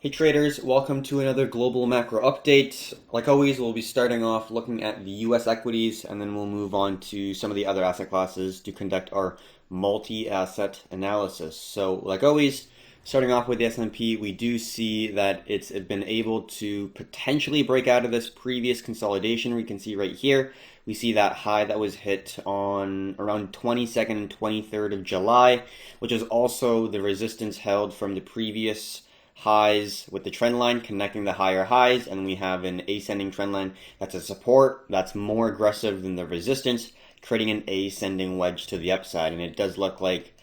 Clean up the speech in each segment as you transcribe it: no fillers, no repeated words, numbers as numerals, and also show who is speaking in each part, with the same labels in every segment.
Speaker 1: Hey traders, welcome to another global macro update. Like always, we'll be starting off looking at the US equities and then we'll move on to some of the other asset classes to conduct our multi-asset analysis. So like always, starting off with the S&P, we do see that it's been able to potentially break out of this previous consolidation. We can see right here, we see that high that was hit on around 22nd and 23rd of July, which is also the resistance held from the previous highs with the trend line connecting the higher highs, and we have an ascending trend line that's a support that's more aggressive than the resistance, creating an ascending wedge to the upside. And it does look like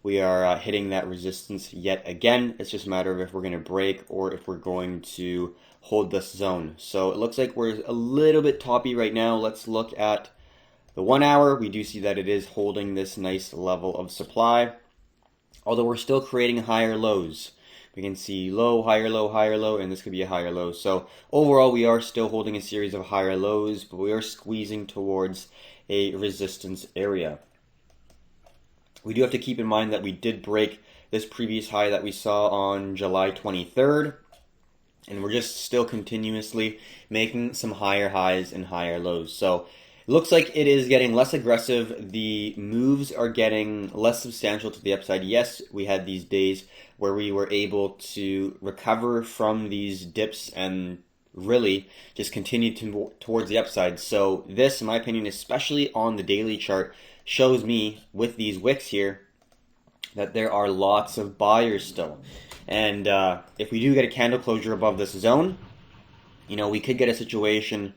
Speaker 1: we are hitting that resistance yet again. It's just a matter of if we're going to break or if we're going to hold this zone. So it looks like we're a little bit toppy right now. Let's look at the 1 hour. We do see that it is holding this nice level of supply, although we're still creating higher lows. We can see low, higher low, higher low, and this could be a higher low. So overall, we are still holding a series of higher lows, but we are squeezing towards a resistance area. We do have to keep in mind that we did break this previous high that we saw on July 23rd, and we're just still continuously making some higher highs and higher lows. So it looks like it is getting less aggressive. The moves are getting less substantial to the upside. Yes, we had these days where we were able to recover from these dips and really just continue towards the upside. So this, in my opinion, especially on the daily chart, shows me with these wicks here that there are lots of buyers still. And if we do get a candle closure above this zone, we could get a situation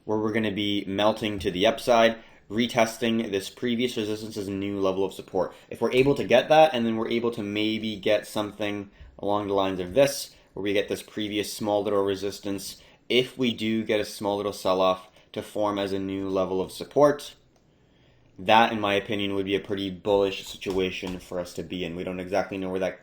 Speaker 1: where we're going to be melting to the upside, retesting this previous resistance as a new level of support. If we're able to get that, and then we're able to maybe get something along the lines of this, where we get this previous small little resistance, if we do get a small little sell-off to form as a new level of support, that, in my opinion, would be a pretty bullish situation for us to be in. We don't exactly know where that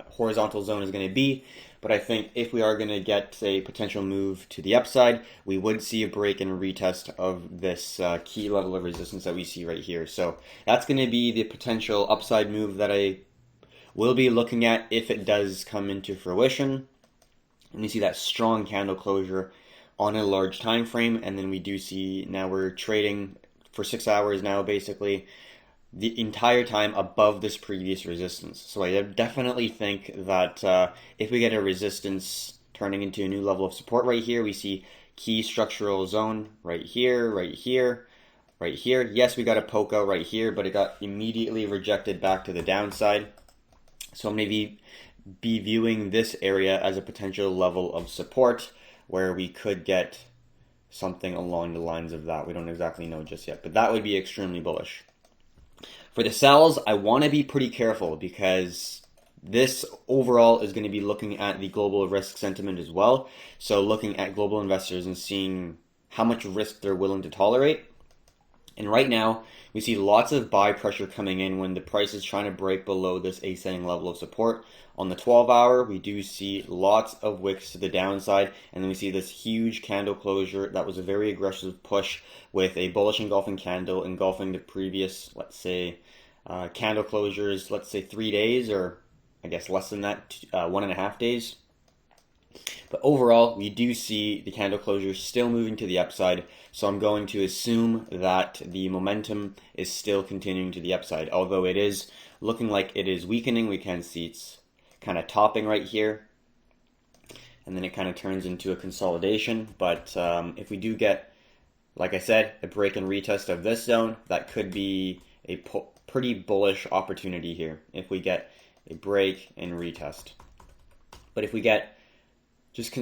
Speaker 1: horizontal zone is going to be, but I think if we are going to get a potential move to the upside, we would see a break and retest of this key level of resistance that we see right here. So that's going to be the potential upside move that I will be looking at if it does come into fruition. And we see that strong candle closure on a large time frame, and then we do see now we're trading for 6 hours now, basically the entire time above this previous resistance. So I definitely think that if we get a resistance turning into a new level of support right here, we see key structural zone right here, right here, right here. Yes, we got a poke out right here, but it got immediately rejected back to the downside. So I'm going to be viewing this area as a potential level of support where we could get something along the lines of that. We don't exactly know just yet, but that would be extremely bullish. For the sells, I want to be pretty careful because this overall is going to be looking at the global risk sentiment as well. So looking at global investors and seeing how much risk they're willing to tolerate. And right now, we see lots of buy pressure coming in when the price is trying to break below this ascending level of support. On the 12-hour, we do see lots of wicks to the downside, and then we see this huge candle closure. That was a very aggressive push with a bullish engulfing candle engulfing the previous, let's say, candle closures, let's say 3 days, or I guess less than that, 1.5 days. But overall, we do see the candle closure still moving to the upside, so I'm going to assume that the momentum is still continuing to the upside. Although it is looking like it is weakening, we can see it's kind of topping right here, and then it kind of turns into a consolidation. But if we do get, like I said, a break and retest of this zone, that could be a pretty bullish opportunity here if we get a break and retest. But if we get just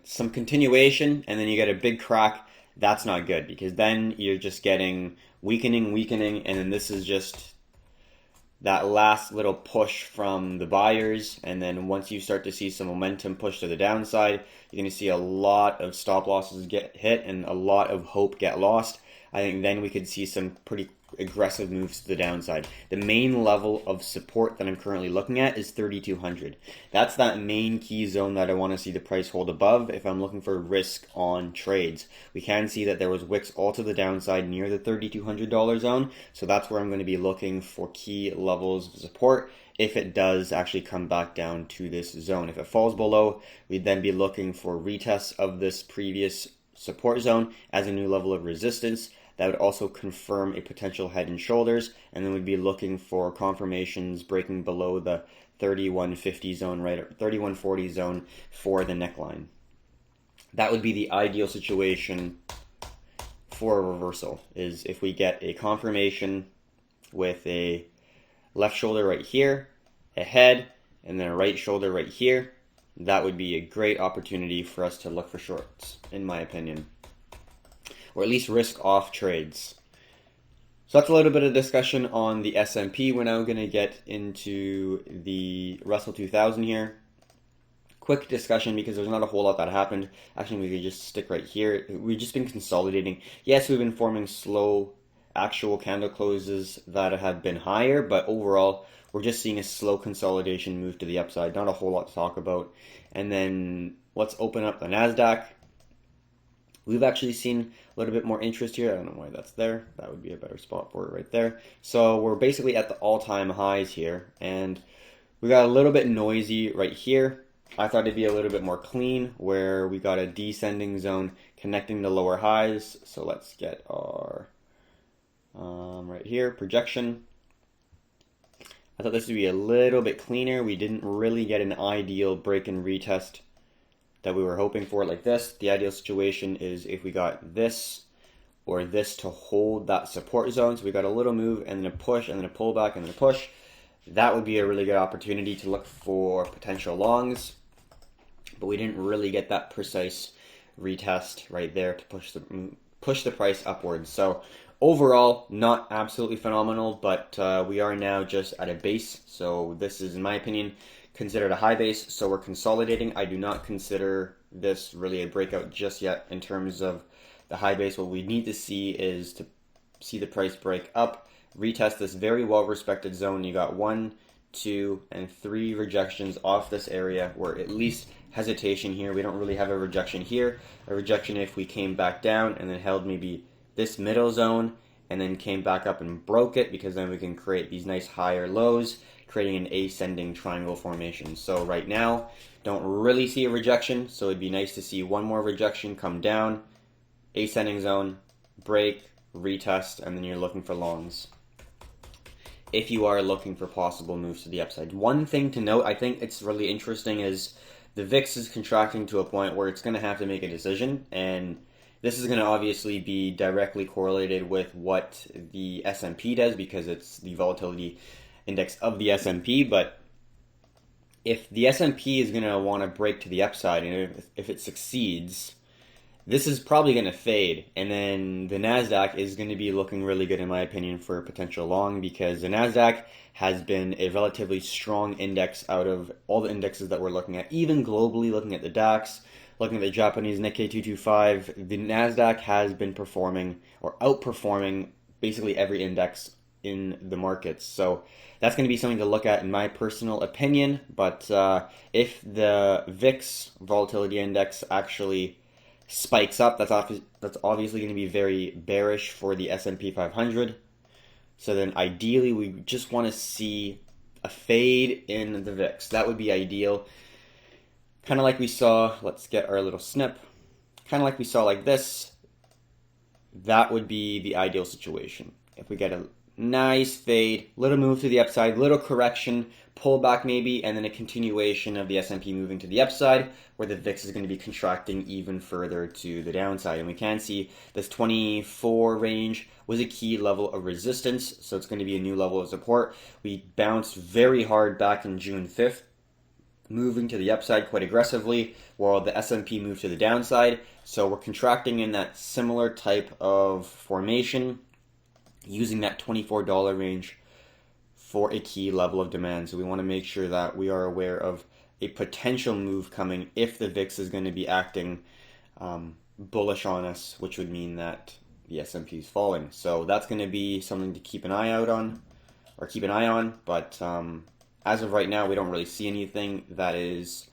Speaker 1: some continuation and then you get a big crack, that's not good, because then you're just getting weakening, and then this is just that last little push from the buyers. And then once you start to see some momentum push to the downside, you're going to see a lot of stop losses get hit and a lot of hope get lost. I think then we could see some pretty aggressive moves to the downside. The main level of support that I'm currently looking at is 3,200. That's that main key zone that I want to see the price hold above if I'm looking for risk on trades. We can see that there was wicks all to the downside near the $3,200 zone, so that's where I'm going to be looking for key levels of support if it does actually come back down to this zone. If it falls below, we'd then be looking for retests of this previous support zone as a new level of resistance. That would also confirm a potential head and shoulders, and then we'd be looking for confirmations breaking below the 3150 zone, right, or 3140 zone for the neckline. That would be the ideal situation for a reversal, is if we get a confirmation with a left shoulder right here, a head, and then a right shoulder right here. That would be a great opportunity for us to look for shorts, in my opinion. Or at least risk off trades. So that's a little bit of discussion on the S&P. We're now going to get into the Russell 2000 here. Quick discussion because there's not a whole lot that happened. Actually, we could just stick right here. We've just been consolidating. Yes, we've been forming slow actual candle closes that have been higher, but overall, we're just seeing a slow consolidation move to the upside. Not a whole lot to talk about. And then let's open up the NASDAQ. We've actually seen a little bit more interest here. I don't know why that's there. That would be a better spot for it right there. So we're basically at the all-time highs here, and we got a little bit noisy right here. I thought it'd be a little bit more clean where we got a descending zone connecting the lower highs. So let's get our right here, projection. I thought this would be a little bit cleaner. We didn't really get an ideal break and retest that we were hoping for like this. The ideal situation is if we got this or this to hold that support zone. So we got a little move and then a push and then a pullback and then a push. That would be a really good opportunity to look for potential longs. But we didn't really get that precise retest right there to push the price upwards. So overall, not absolutely phenomenal, but we are now just at a base. So this is, in my opinion, considered a high base. So we're consolidating. I do not consider this really a breakout just yet in terms of the high base. What we need to see is to see the price break up, retest this very well-respected zone. You got 1, 2, and 3 rejections off this area, or at least hesitation here. We don't really have a rejection here. A rejection if we came back down and then held maybe this middle zone and then came back up and broke it, because then we can create these nice higher lows, creating an ascending triangle formation. So right now, don't really see a rejection, so it'd be nice to see one more rejection come down, ascending zone, break, retest, and then you're looking for longs if you are looking for possible moves to the upside. One thing to note, I think it's really interesting, is the VIX is contracting to a point where it's going to have to make a decision, and this is going to obviously be directly correlated with what the S&P does, because it's the volatility index of the S&P. But if the S&P is going to want to break to the upside, and if it succeeds, this is probably going to fade, and then the NASDAQ is going to be looking really good, in my opinion, for a potential long, because the NASDAQ has been a relatively strong index out of all the indexes that we're looking at, even globally, looking at the DAX, looking at the Japanese Nikkei 225, the NASDAQ has been performing or outperforming basically every index in the markets. So that's going to be something to look at, in my personal opinion. But if the VIX volatility index actually spikes up, that's obviously going to be very bearish for the S&P 500. So then ideally we just want to see a fade in the VIX. That would be ideal. Kind of like we saw, let's get our little snip. Kind of like we saw like this. That would be the ideal situation. If we get a nice fade, little move to the upside, little correction, pullback maybe, and then a continuation of the S&P moving to the upside, where the VIX is going to be contracting even further to the downside. And we can see this 24 range was a key level of resistance, so it's going to be a new level of support. We bounced very hard back in June 5th, moving to the upside quite aggressively, while the S&P moved to the downside. So we're contracting in that similar type of formation, using that $24 range for a key level of demand. So we want to make sure that we are aware of a potential move coming if the VIX is going to be acting bullish on us, which would mean that the S&P is falling. So that's going to be something to keep an eye out on, or keep an eye on. But as of right now, we don't really see anything that is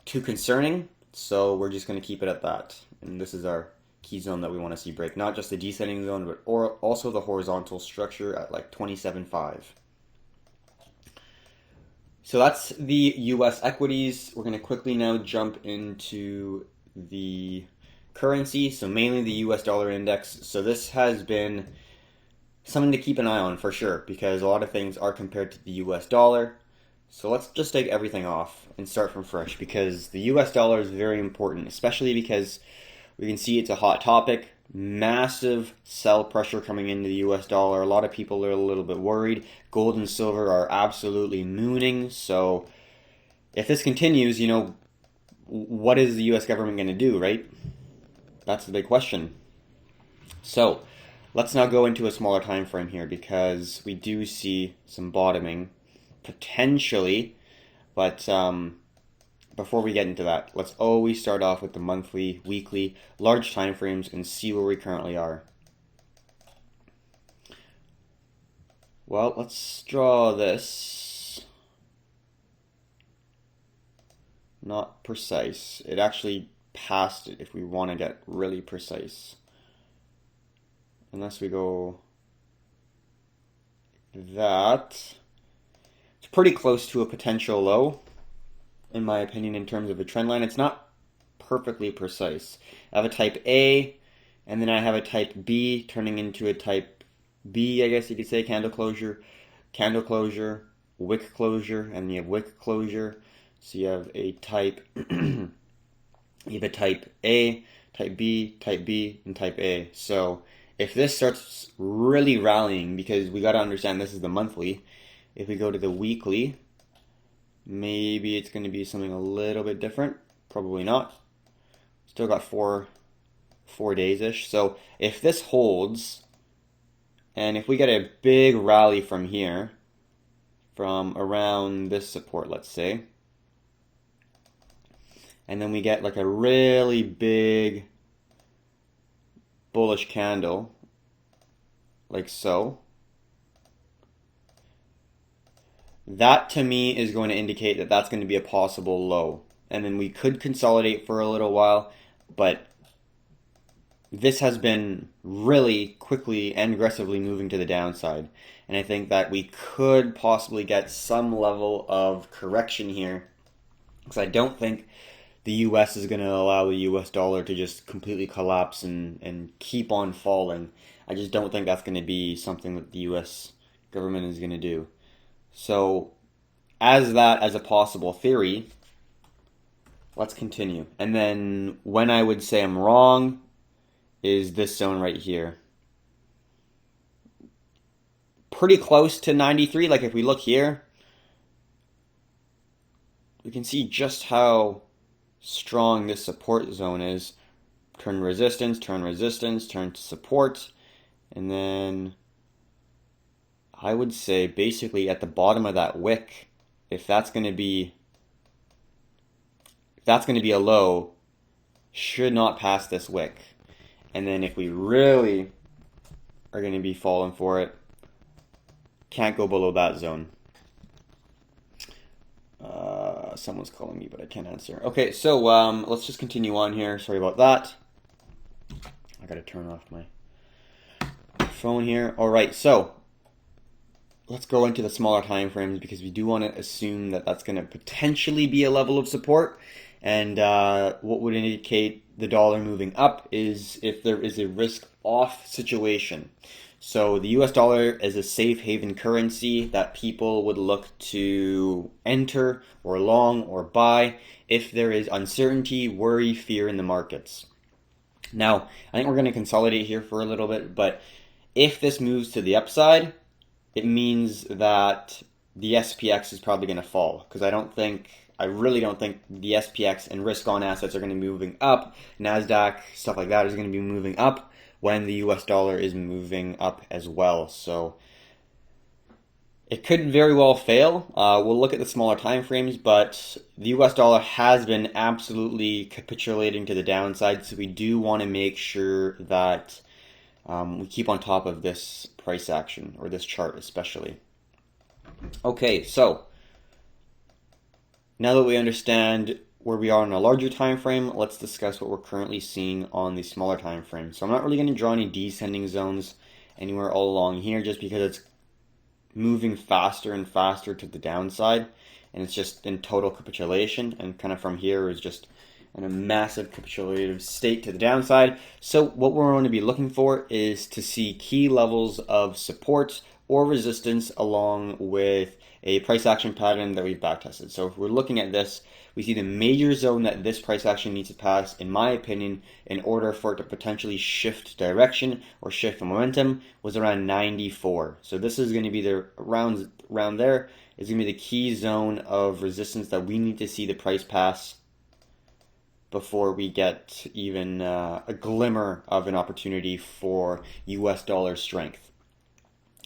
Speaker 1: too concerning. So we're just going to keep it at that. And this is our key zone that we want to see break. Not just the descending zone, but also the horizontal structure at like 27.5. So that's the US equities. We're going to quickly now jump into the currency, so mainly the US dollar index. So this has been something to keep an eye on for sure, because a lot of things are compared to the US dollar. So let's just take everything off and start from fresh, because the US dollar is very important, especially because we can see it's a hot topic. Massive sell pressure coming into the US dollar. A lot of people are a little bit worried. Gold and silver are absolutely mooning. So if this continues, what is the US government going to do, right? That's the big question. So let's now go into a smaller time frame here, because we do see some bottoming potentially, but before we get into that, let's always start off with the monthly, weekly, large time frames and see where we currently are. Well, let's draw this. Not precise. It actually passed it if we want to get really precise. Unless we go that. It's pretty close to a potential low, in my opinion, in terms of a trend line. It's not perfectly precise. I have a type A, and then I have a type B turning into a type B, I guess you could say, candle closure, wick closure, and you have wick closure. So you have a type, you have a type A, type B, and type A. So if this starts really rallying, because we got to understand this is the monthly, if we go to the weekly, maybe it's going to be something a little bit different. Probably not. Still got four days-ish. So if this holds, and if we get a big rally from here, from around this support, let's say, and then we get like a really big bullish candle, like so, that to me is going to indicate that that's going to be a possible low. And then we could consolidate for a little while, but this has been really quickly and aggressively moving to the downside. And I think that we could possibly get some level of correction here, because I don't think the US is going to allow the US dollar to just completely collapse and keep on falling. I just don't think that's going to be something that the US government is going to do. So as a possible theory, let's continue. And then when I would say I'm wrong is this zone right here. Pretty close to 93. Like if we look here, we can see just how strong this support zone is. Turn resistance, turn to support, and then I would say basically at the bottom of that wick, if that's going to be a low, should not pass this wick. And then if we really are going to be falling for it, can't go below that zone. Someone's calling me, but I can't answer. Okay, so let's just continue on here. Sorry about that. I got to turn off my phone here. All right, so let's go into the smaller time frames, because we do want to assume that that's going to potentially be a level of support. And what would indicate the dollar moving up is if there is a risk-off situation. So the US dollar is a safe haven currency that people would look to enter or long or buy if there is uncertainty, worry, fear in the markets. Now, I think we're going to consolidate here for a little bit, but if this moves to the upside, it means that the SPX is probably going to fall, because I really don't think the SPX and risk-on assets are going to be moving up. NASDAQ, stuff like that is going to be moving up when the US dollar is moving up as well. So it could very well fail. We'll look at the smaller time frames, but the US dollar has been absolutely capitulating to the downside, so we do want to make sure that we keep on top of this price action, or this chart especially. Okay, so now that we understand where we are in a larger time frame, let's discuss what we're currently seeing on the smaller time frame. So I'm not really going to draw any descending zones anywhere all along here, just because it's moving faster and faster to the downside, and it's just in total capitulation, and kind of from here is just in a massive capitulative state to the downside. So what we're going to be looking for is to see key levels of support or resistance along with a price action pattern that we've backtested. So if we're looking at this, we see the major zone that this price action needs to pass, in my opinion, in order for it to potentially shift direction or shift momentum, was around 94. So this is going to be the around there is going to be the key zone of resistance that we need to see the price pass before we get even a glimmer of an opportunity for US dollar strength.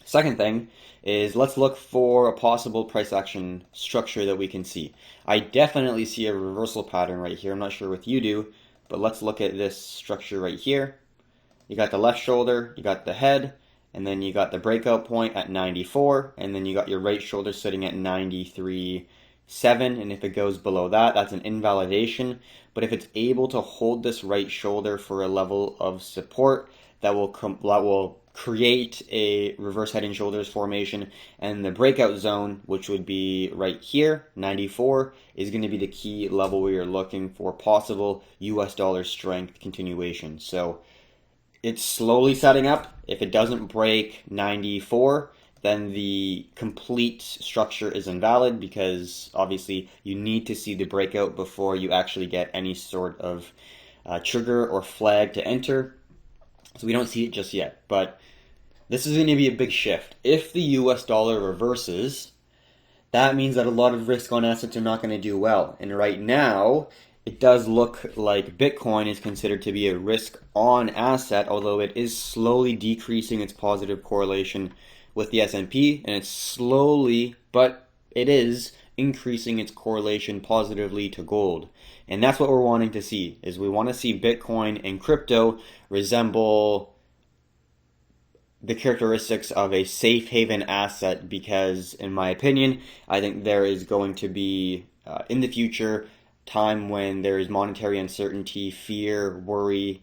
Speaker 1: Second thing is, let's look for a possible price action structure that we can see. I definitely see a reversal pattern right here. I'm not sure what you do, but let's look at this structure right here. You got the left shoulder, you got the head, and then you got the breakout point at 94, and then you got your right shoulder sitting at 93.7, and if it goes below that, that's an invalidation. But if it's able to hold this right shoulder for a level of support, that will create a reverse head and shoulders formation, and the breakout zone, which would be right here, 94, is going to be the key level we are looking for possible US dollar strength continuation. So it's slowly setting up. If it doesn't break 94, then the complete structure is invalid, because obviously you need to see the breakout before you actually get any sort of trigger or flag to enter. So we don't see it just yet, but this is going to be a big shift. If the US dollar reverses, that means that a lot of risk on assets are not going to do well. And right now, it does look like Bitcoin is considered to be a risk on asset, although it is slowly decreasing its positive correlation with the S&P, and it's slowly, but it is increasing its correlation positively to gold. And that's what we're wanting to see, is we want to see Bitcoin and crypto resemble the characteristics of a safe haven asset, because in my opinion, I think there is going to be, in the future, time when there is monetary uncertainty, fear, worry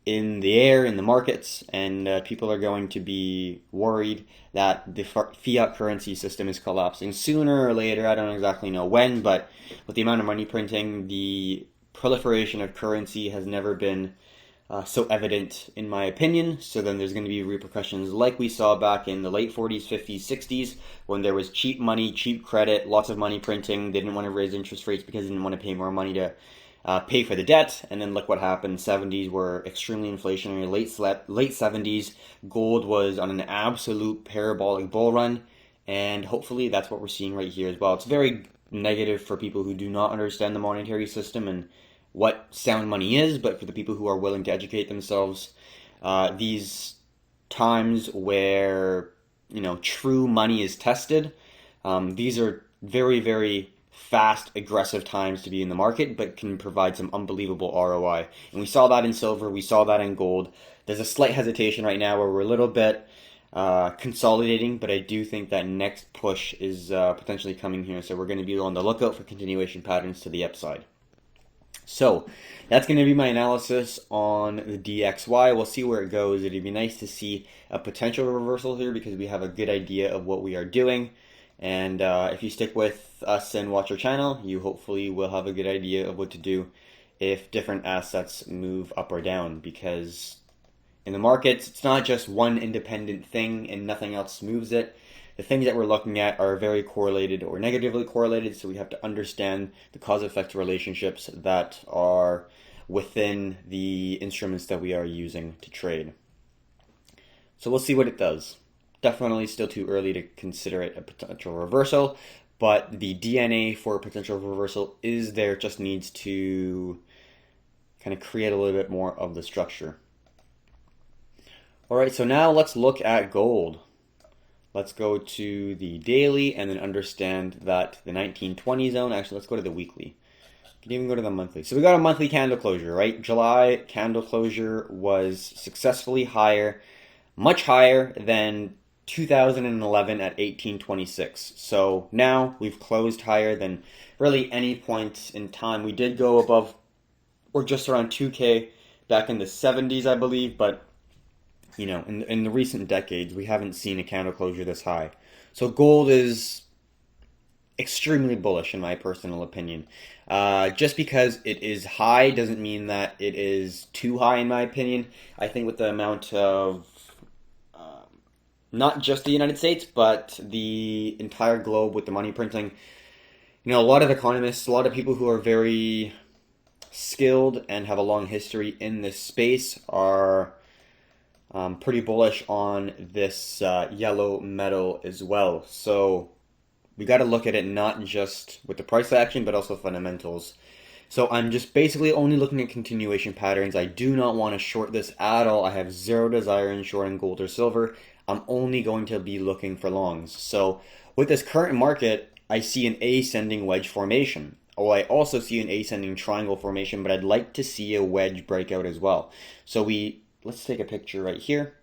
Speaker 1: in the air, in the markets, and people are going to be worried that the fiat currency system is collapsing sooner or later. I don't exactly know when, but with the amount of money printing, the proliferation of currency has never been so evident, in my opinion. So then there's going to be repercussions like we saw back in the late 40s, 50s, 60s, when there was cheap money, cheap credit, lots of money printing. They didn't want to raise interest rates because they didn't want to pay more money to pay for the debt. And then look what happened. 70s were extremely inflationary. Late 70s, gold was on an absolute parabolic bull run, and hopefully that's what we're seeing right here as well. It's very negative for people who do not understand the monetary system and what sound money is, but for the people who are willing to educate themselves, these times where true money is tested, these are very, very fast, aggressive times to be in the market, but can provide some unbelievable ROI. And we saw that in silver, we saw that in gold. There's a slight hesitation right now where we're a little bit consolidating, but I do think that next push is potentially coming here. So we're going to be on the lookout for continuation patterns to the upside. So that's going to be my analysis on the DXY. We'll see where it goes. It'd be nice to see a potential reversal here, because we have a good idea of what we are doing. And if you stick with us and watch our channel, you hopefully will have a good idea of what to do if different assets move up or down, because in the markets, it's not just one independent thing and nothing else moves it. The things that we're looking at are very correlated or negatively correlated, so we have to understand the cause-effect relationships that are within the instruments that we are using to trade. So we'll see what it does. Definitely still too early to consider it a potential reversal, but the DNA for a potential reversal is there. It just needs to kind of create a little bit more of the structure. All right, so now let's look at gold. Let's go to the daily and then understand that the 1920 zone, actually let's go to the weekly. can even go to the monthly. So we got a monthly candle closure, right? July candle closure was successfully higher, much higher than 2011 at 1826. So now we've closed higher than really any point in time. We did go above or just around 2K back in the 70s, I believe, but you know, in the recent decades, we haven't seen a candle closure this high. So gold is extremely bullish in my personal opinion. Just because it is high doesn't mean that it is too high in my opinion. I think with the amount of not just the United States, but the entire globe with the money printing, you know, a lot of economists, a lot of people who are very skilled and have a long history in this space are pretty bullish on this yellow metal as well. So we got to look at it not just with the price action, but also fundamentals. So I'm just basically only looking at continuation patterns. I do not want to short this at all. I have zero desire in shorting gold or silver. I'm only going to be looking for longs. So with this current market, I see an ascending wedge formation. Oh, I also see an ascending triangle formation, but I'd like to see a wedge breakout as well. So let's take a picture right here.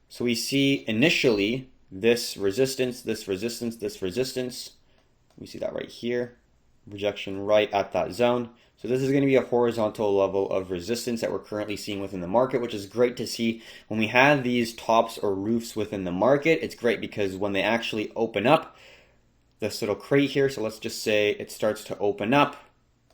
Speaker 1: So we see initially this resistance, this resistance, this resistance. We see that right here. Rejection right at that zone. So this is going to be a horizontal level of resistance that we're currently seeing within the market, which is great to see. When we have these tops or roofs within the market, it's great because when they actually open up, this little crate here, so let's just say it starts to open up,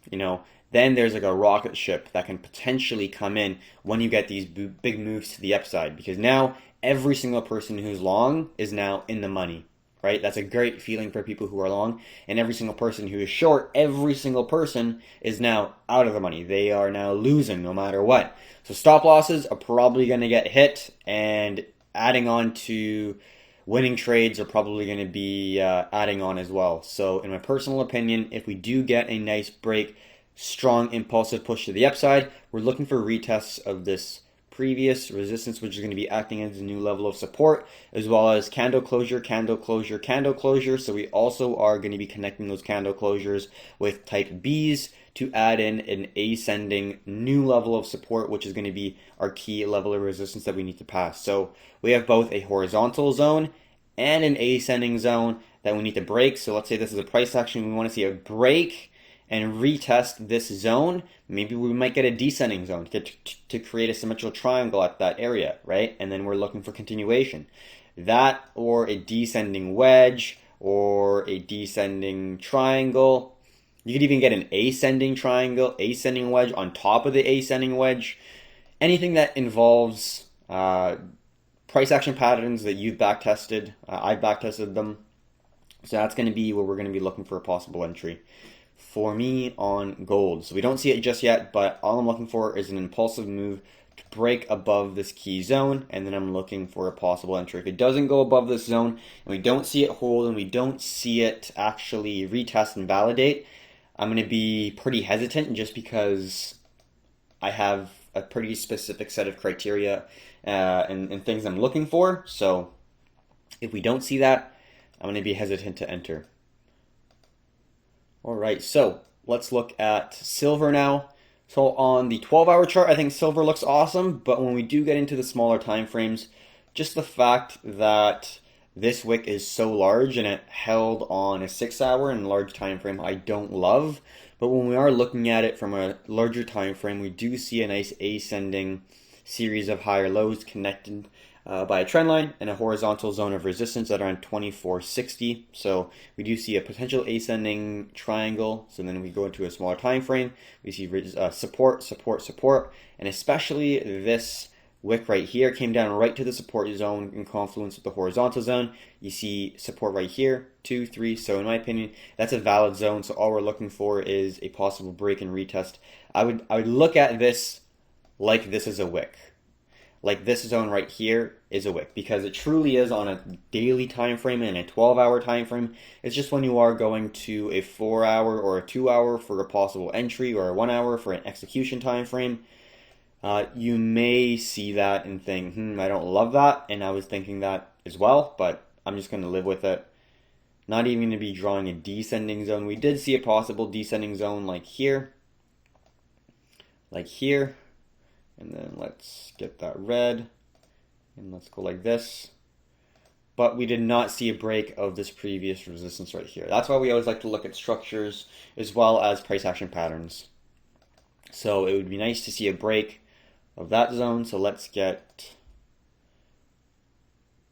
Speaker 1: you know, then there's like a rocket ship that can potentially come in when you get these big moves to the upside, because now every single person who's long is now in the money, right? That's a great feeling for people who are long, and every single person who is short, every single person is now out of the money. They are now losing no matter what. So stop losses are probably going to get hit, and adding on to winning trades are probably going to be adding on as well. So in my personal opinion, if we do get a nice break, strong impulsive push to the upside, we're looking for retests of this previous resistance, which is going to be acting as a new level of support, as well as candle closure, candle closure, candle closure. So we also are going to be connecting those candle closures with type Bs to add in an ascending new level of support, which is going to be our key level of resistance that we need to pass. So we have both a horizontal zone and an ascending zone that we need to break. So let's say this is a price action. We want to see a break and retest this zone. Maybe we might get a descending zone to create a symmetrical triangle at that area, right? And then we're looking for continuation. That or a descending wedge or a descending triangle. You could even get an ascending triangle, ascending wedge on top of the ascending wedge. Anything that involves price action patterns that you've backtested. I've backtested them. So that's going to be where we're going to be looking for a possible entry for me on gold. So we don't see it just yet, but all I'm looking for is an impulsive move to break above this key zone, and then I'm looking for a possible entry. If it doesn't go above this zone, and we don't see it hold, and we don't see it actually retest and validate, I'm going to be pretty hesitant just because I have a pretty specific set of criteria and things I'm looking for. So if we don't see that, I'm going to be hesitant to enter. All right, so let's look at silver now. So on the 12-hour chart, I think silver looks awesome, but when we do get into the smaller time frames, just the fact that this wick is so large and it held on a 6-hour and large time frame, I don't love. But when we are looking at it from a larger time frame, we do see a nice ascending series of higher lows connected by a trend line and a horizontal zone of resistance at around 2460. So we do see a potential ascending triangle. So then we go into a smaller time frame, we see support, support, support, and especially this wick right here came down right to the support zone in confluence with the horizontal zone. You see support right here, 2, 3. So in my opinion, that's a valid zone. So all we're looking for is a possible break and retest. I would look at this like this is a wick. Like this zone right here is a wick, because it truly is on a daily time frame and a 12-hour time frame. It's just when you are going to a 4-hour or a 2-hour for a possible entry, or a 1-hour for an execution time frame, you may see that and think, I don't love that. And I was thinking that as well, but I'm just going to live with it. Not even going to be drawing a descending zone. We did see a possible descending zone like here. Like here. And then let's get that red. And let's go like this. But we did not see a break of this previous resistance right here. That's why we always like to look at structures as well as price action patterns. So it would be nice to see a break of that zone. So let's get...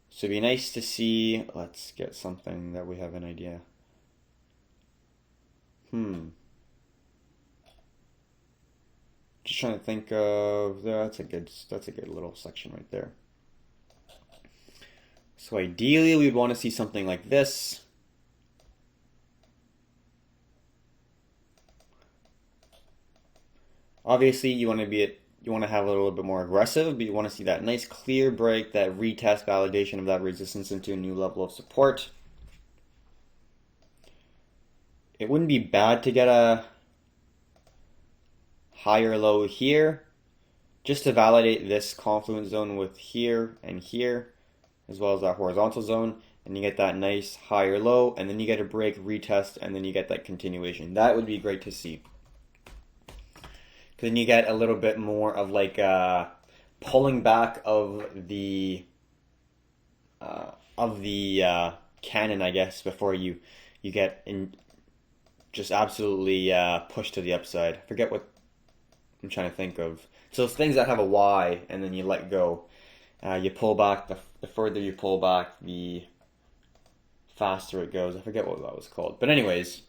Speaker 1: So it'd be nice to see... Let's get something that we have an idea. Just trying to think of... That's a good little section right there. So ideally, we'd want to see something like this. Obviously, you want to have a little bit more aggressive, but you want to see that nice clear break, that retest validation of that resistance into a new level of support. It wouldn't be bad to get a higher low here, just to validate this confluence zone with here and here, as well as that horizontal zone, and you get that nice higher low, and then you get a break, retest, and then you get that continuation. That would be great to see. Then you get a little bit more of like pulling back of the cannon, I guess, before you get in, just absolutely pushed to the upside. I forget what I'm trying to think of. So things that have a Y, and then you let go. You pull back, the further you pull back, the faster it goes. I forget what that was called. But anyways,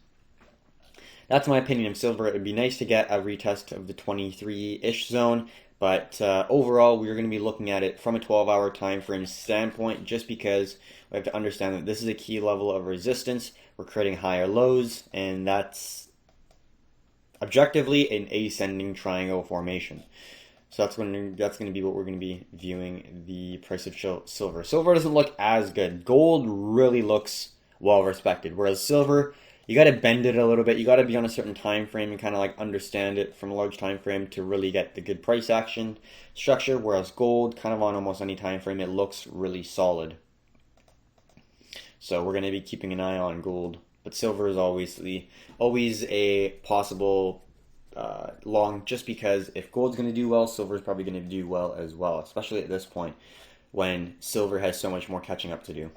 Speaker 1: that's my opinion of silver. It would be nice to get a retest of the 23-ish zone. But overall, we're going to be looking at it from a 12-hour time frame standpoint, just because we have to understand that this is a key level of resistance. We're creating higher lows, and that's objectively an ascending triangle formation. So that's going to be what we're going to be viewing the price of silver. Silver doesn't look as good. Gold really looks well respected, whereas silver, you got to bend it a little bit. You got to be on a certain time frame and kind of like understand it from a large time frame to really get the good price action structure. Whereas gold, kind of on almost any time frame, it looks really solid. So we're going to be keeping an eye on gold, but silver is always a possible long, just because if gold's going to do well, silver is probably going to do well as well, especially at this point when silver has so much more catching up to do.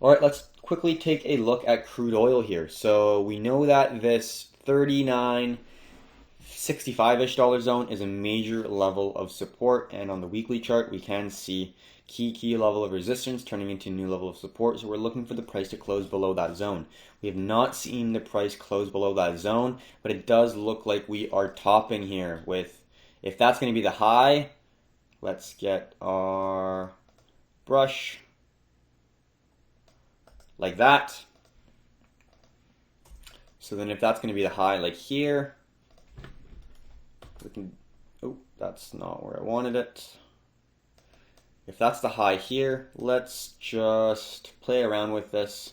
Speaker 1: All right, let's quickly take a look at crude oil here. So we know that this 39.65-ish dollar zone is a major level of support, and on the weekly chart we can see key level of resistance turning into a new level of support. So we're looking for the price to close below that zone. We have not seen the price close below that zone, but it does look like we are topping here with, if that's going to be the high, let's get our brush like that. So then if that's going to be the high like here, we can, oh, that's not where I wanted it. If that's the high here, let's just play around with this.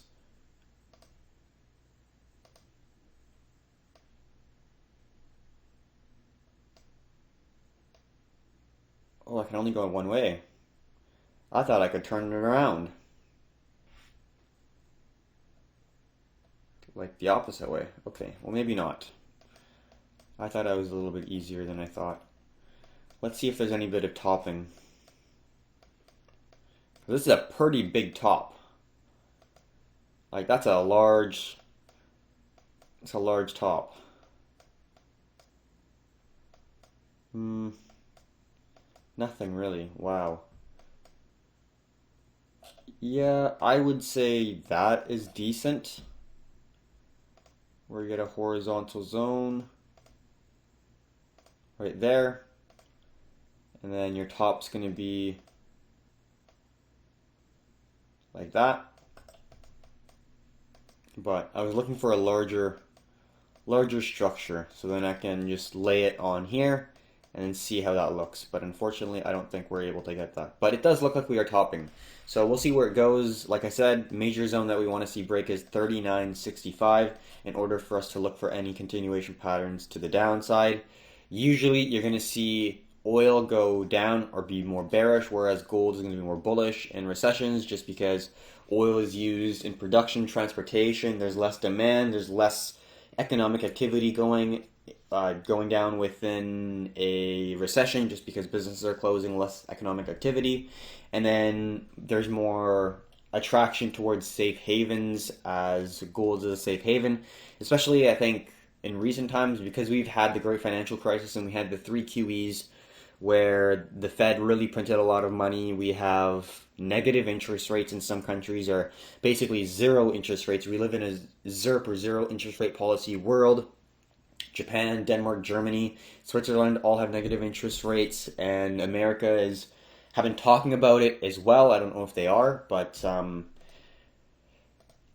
Speaker 1: Oh, I can only go one way. I thought I could turn it around. Like the opposite way. Okay, well maybe not. I thought it was a little bit easier than I thought. Let's see if there's any bit of topping. This is a pretty big top. Like that's a large, it's a large top. Nothing really. Wow. Yeah, I would say that is decent. Where you get a horizontal zone right there, and then your top's going to be like that. But I was looking for a larger structure, so then I can just lay it on here and then see how that looks. But unfortunately, I don't think we're able to get that. But it does look like we are topping. So we'll see where it goes. Like I said, major zone that we want to see break is 39.65 in order for us to look for any continuation patterns to the downside. Usually, you're going to see oil go down or be more bearish, whereas gold is going to be more bullish in recessions just because oil is used in production, transportation, there's less demand, there's less economic activity going down within a recession just because businesses are closing, less economic activity. And then there's more attraction towards safe havens as gold is a safe haven, especially I think in recent times because we've had the great financial crisis and we had the three QEs where the Fed really printed a lot of money. We have negative interest rates in some countries, or basically zero interest rates. We live in a ZIRP or zero interest rate policy world. Japan, Denmark, Germany, Switzerland all have negative interest rates, and America have been talking about it as well. I don't know if they are, but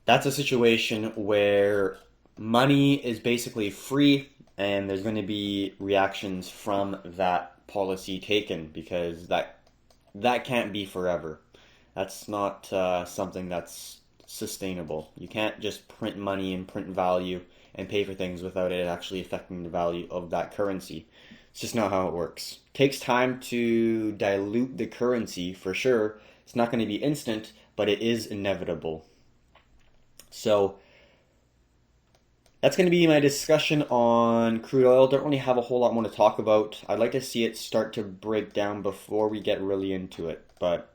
Speaker 1: that's a situation where money is basically free, and there's going to be reactions from that policy taken because that can't be forever. That's not something that's sustainable. You can't just print money and print value and pay for things without it actually affecting the value of that currency. It's just not how it works. It takes time to dilute the currency for sure. It's not going to be instant, but it is inevitable. So that's going to be my discussion on crude oil. Don't really have a whole lot more to talk about. I'd like to see it start to break down before we get really into it. But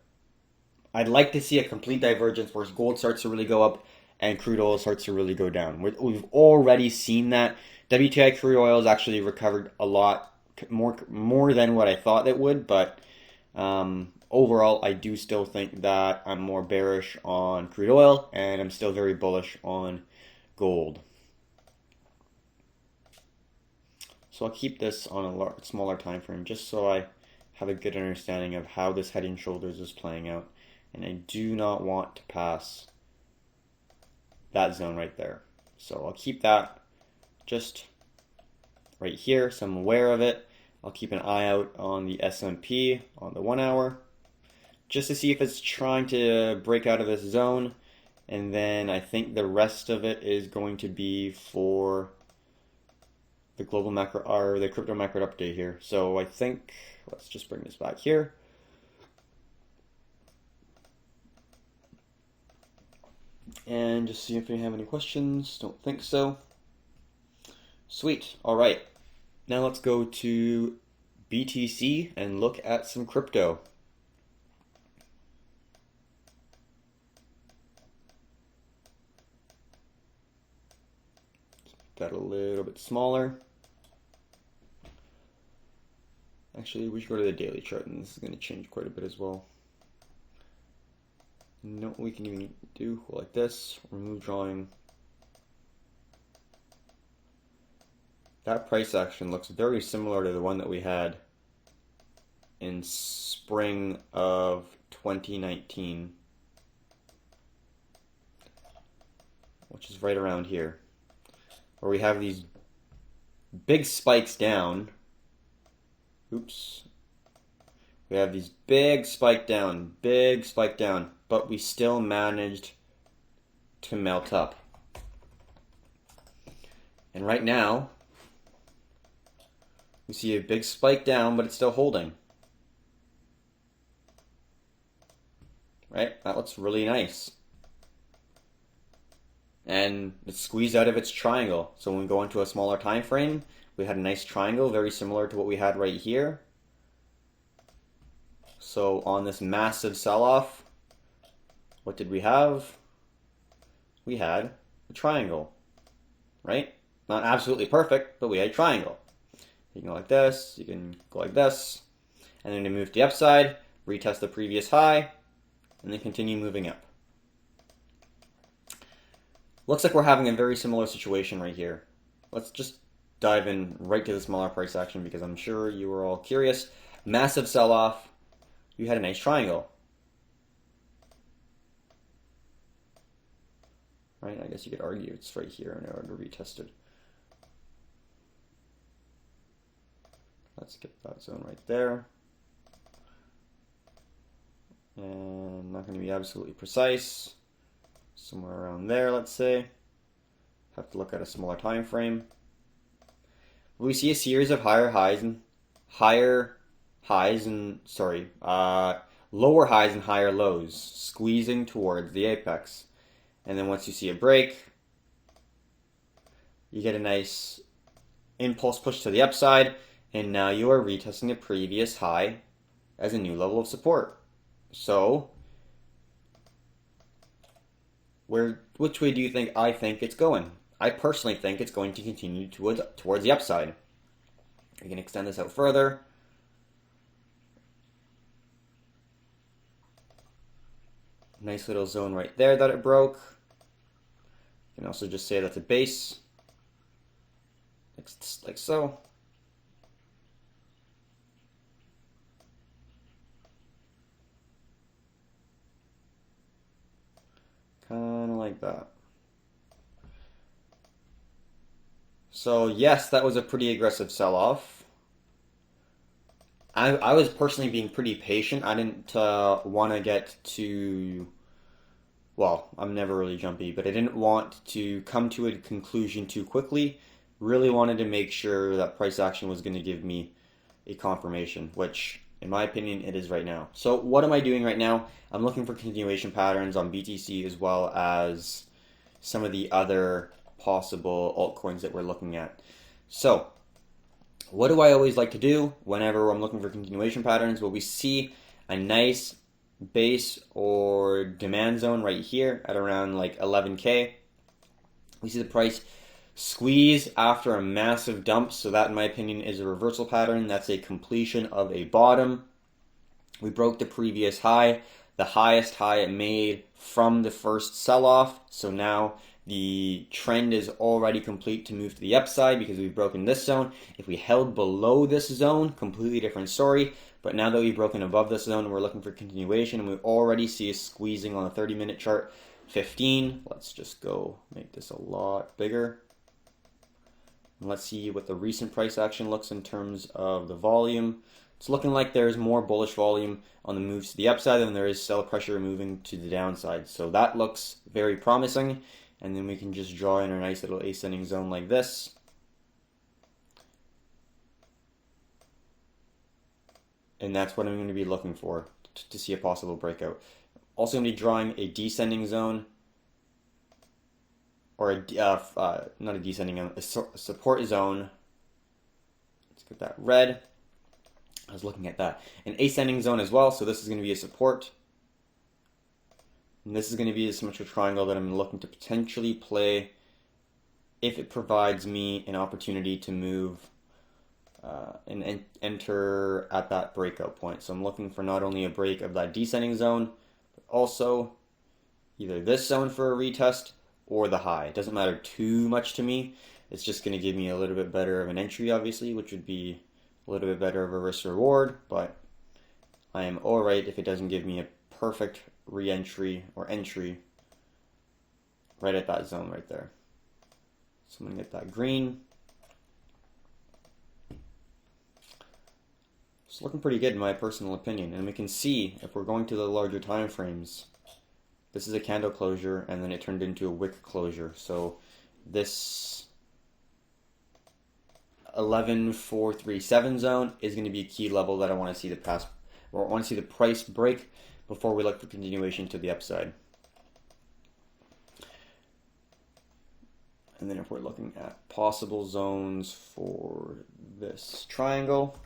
Speaker 1: I'd like to see a complete divergence where gold starts to really go up and crude oil starts to really go down. We've already seen that. WTI crude oil has actually recovered a lot more than what I thought it would. But overall, I do still think that I'm more bearish on crude oil and I'm still very bullish on gold. So I'll keep this on a smaller time frame just so I have a good understanding of how this head and shoulders is playing out. And I do not want to pass that zone right there. So I'll keep that just right here so I'm aware of it. I'll keep an eye out on the S&P on the 1 hour just to see if it's trying to break out of this zone. And then I think the rest of it is going to be for the global macro or the crypto macro update here. So I think let's just bring this back here. And just see if we have any questions. Don't think so. Sweet. All right. Now let's go to BTC and look at some crypto. That a little bit smaller. Actually, we should go to the daily chart, and this is going to change quite a bit as well. No, we can even do like this. Remove drawing. That price action looks very similar to the one that we had in spring of 2019, which is right around here, where we have these big spikes down. Oops. We have these big spike down, but we still managed to melt up. And right now, we see a big spike down, but it's still holding. Right? That looks really nice. And it's squeezed out of its triangle. So when we go into a smaller time frame, we had a nice triangle, very similar to what we had right here. So on this massive sell-off, what did we have? We had a triangle, right? Not absolutely perfect, but we had a triangle. You can go like this, you can go like this, and then to move to the upside, retest the previous high, and then continue moving up. Looks like we're having a very similar situation right here. Let's just dive in right to the smaller price action because I'm sure you were all curious. Massive sell-off. You had a nice triangle. Right? I guess you could argue it's right here and it already retested. Let's get that zone right there. And I'm not going to be absolutely precise. Somewhere around there, let's say. Have to look at a smaller time frame. We see a series of higher highs and higher highs and, sorry, lower highs and higher lows, squeezing towards the apex. And then once you see a break, you get a nice impulse push to the upside, and now you are retesting the previous high as a new level of support. So, which way do you think I think it's going? I personally think it's going to continue towards the upside. We can extend this out further. Nice little zone right there that it broke. You can also just say that's a base, like so. Kind of like that. So yes, that was a pretty aggressive sell-off. I was personally being pretty patient. I didn't want to get to, well, I'm never really jumpy, but I didn't want to come to a conclusion too quickly. Really wanted to make sure that price action was going to give me a confirmation, which in my opinion it is right now. So what am I doing right now? I'm looking for continuation patterns on BTC as well as some of the other possible altcoins that we're looking at. So what do I always like to do whenever I'm looking for continuation patterns? Well, we see a nice base or demand zone right here at around like 11K. We see the price squeeze after a massive dump, so that in my opinion is a reversal pattern. That's a completion of a bottom. We broke the previous high, the highest high it made from the first sell-off, so now the trend is already complete to move to the upside because we've broken this zone. If we held below this zone, completely different story. But now that we've broken above this zone, we're looking for continuation, and we already see a squeezing on the 30-minute chart. 15. Let's just go make this a lot bigger. And let's see what the recent price action looks in terms of the volume. It's looking like there's more bullish volume on the moves to the upside than there is sell pressure moving to the downside. So that looks very promising. And then we can just draw in a nice little ascending zone like this. And that's what I'm going to be looking for to see a possible breakout. Also going to be drawing a descending zone, or not a descending zone, a support zone. Let's get that red. I was looking at that. An ascending zone as well, so this is going to be a support. And this is going to be a symmetrical triangle that I'm looking to potentially play if it provides me an opportunity to move and enter at that breakout point. So I'm looking for not only a break of that descending zone, but also either this zone for a retest or the high. It doesn't matter too much to me. It's just going to give me a little bit better of an entry, obviously, which would be a little bit better of a risk reward, but I am alright if it doesn't give me a perfect re-entry or entry right at that zone right there. So I'm going to get that green. It's looking pretty good in my personal opinion, and we can see if we're going to the larger time frames, this is a candle closure and then it turned into a wick closure. So this 11,437 zone is going to be a key level that I want to see the price break before we look for continuation to the upside. And then if we're looking at possible zones for this triangle,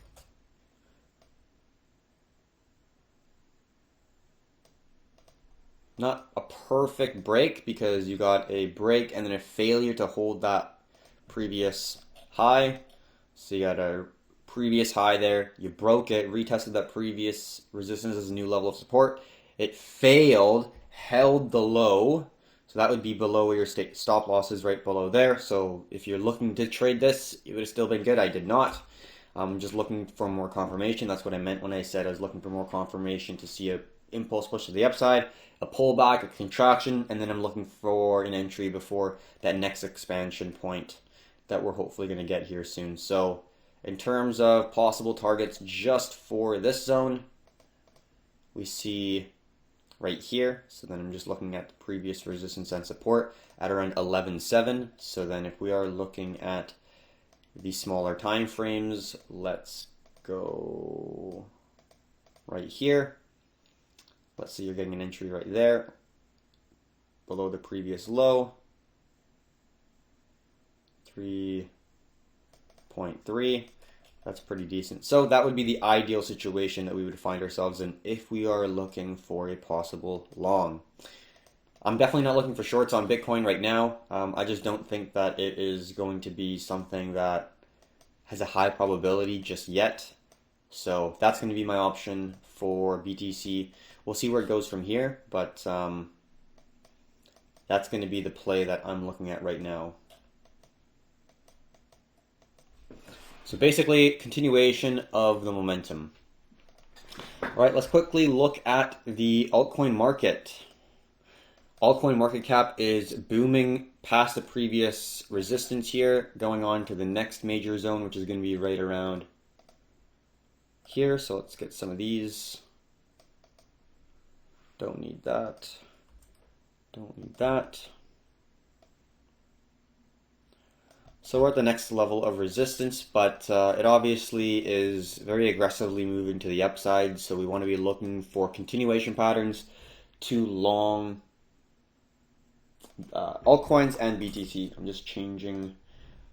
Speaker 1: not a perfect break because you got a break and then a failure to hold that previous high. So you got a previous high there, you broke it, retested that previous resistance as a new level of support. It failed, held the low, so that would be below your stop losses right below there. So if you're looking to trade this, it would have still been good. I did not. I'm just looking for more confirmation. That's what I meant when I said I was looking for more confirmation to see a impulse push to the upside, a pullback, a contraction, and then I'm looking for an entry before that next expansion point that we're hopefully going to get here soon. So in terms of possible targets just for this zone, we see right here. So then I'm just looking at the previous resistance and support at around 11.7. So then if we are looking at the smaller time frames, let's go right here. Let's see, you're getting an entry right there, below the previous low, 3.3. That's pretty decent. So that would be the ideal situation that we would find ourselves in if we are looking for a possible long. I'm definitely not looking for shorts on Bitcoin right now. I just don't think that it is going to be something that has a high probability just yet. So that's going to be my option for BTC. We'll see where it goes from here, but that's going to be the play that I'm looking at right now. So basically, continuation of the momentum. All right, let's quickly look at the altcoin market. Altcoin market cap is booming past the previous resistance here, going on to the next major zone, which is going to be right around here. So let's get some of these. Don't need that. Don't need that. So we're at the next level of resistance, but it obviously is very aggressively moving to the upside. So we want to be looking for continuation patterns to long altcoins and BTC. I'm just changing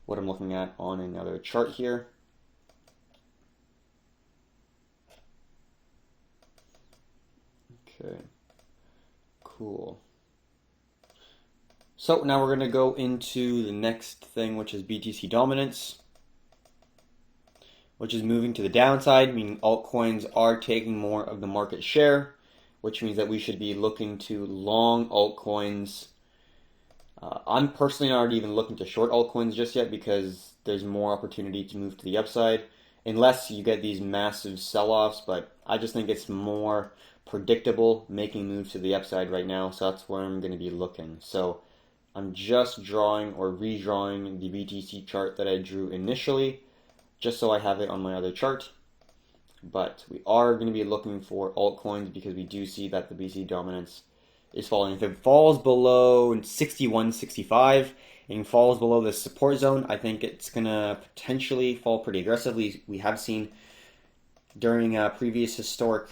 Speaker 1: what I'm looking at on another chart here. Okay, cool. So now we're going to go into the next thing, which is BTC DOminance, which is moving to the downside, meaning altcoins are taking more of the market share, which means that we should be looking to long altcoins. I'm personally not even looking to short altcoins just yet because there's more opportunity to move to the upside, unless you get these massive sell-offs, but I just think it's more predictable making moves to the upside right now, so that's where I'm going to be looking. So I'm just drawing or redrawing the BTC chart that I drew initially, just so I have it on my other chart. But we are going to be looking for altcoins because we do see that the BTC DOminance is falling. If it falls below 61, 65, and falls below the support zone, I think it's going to potentially fall pretty aggressively. We have seen during previous historic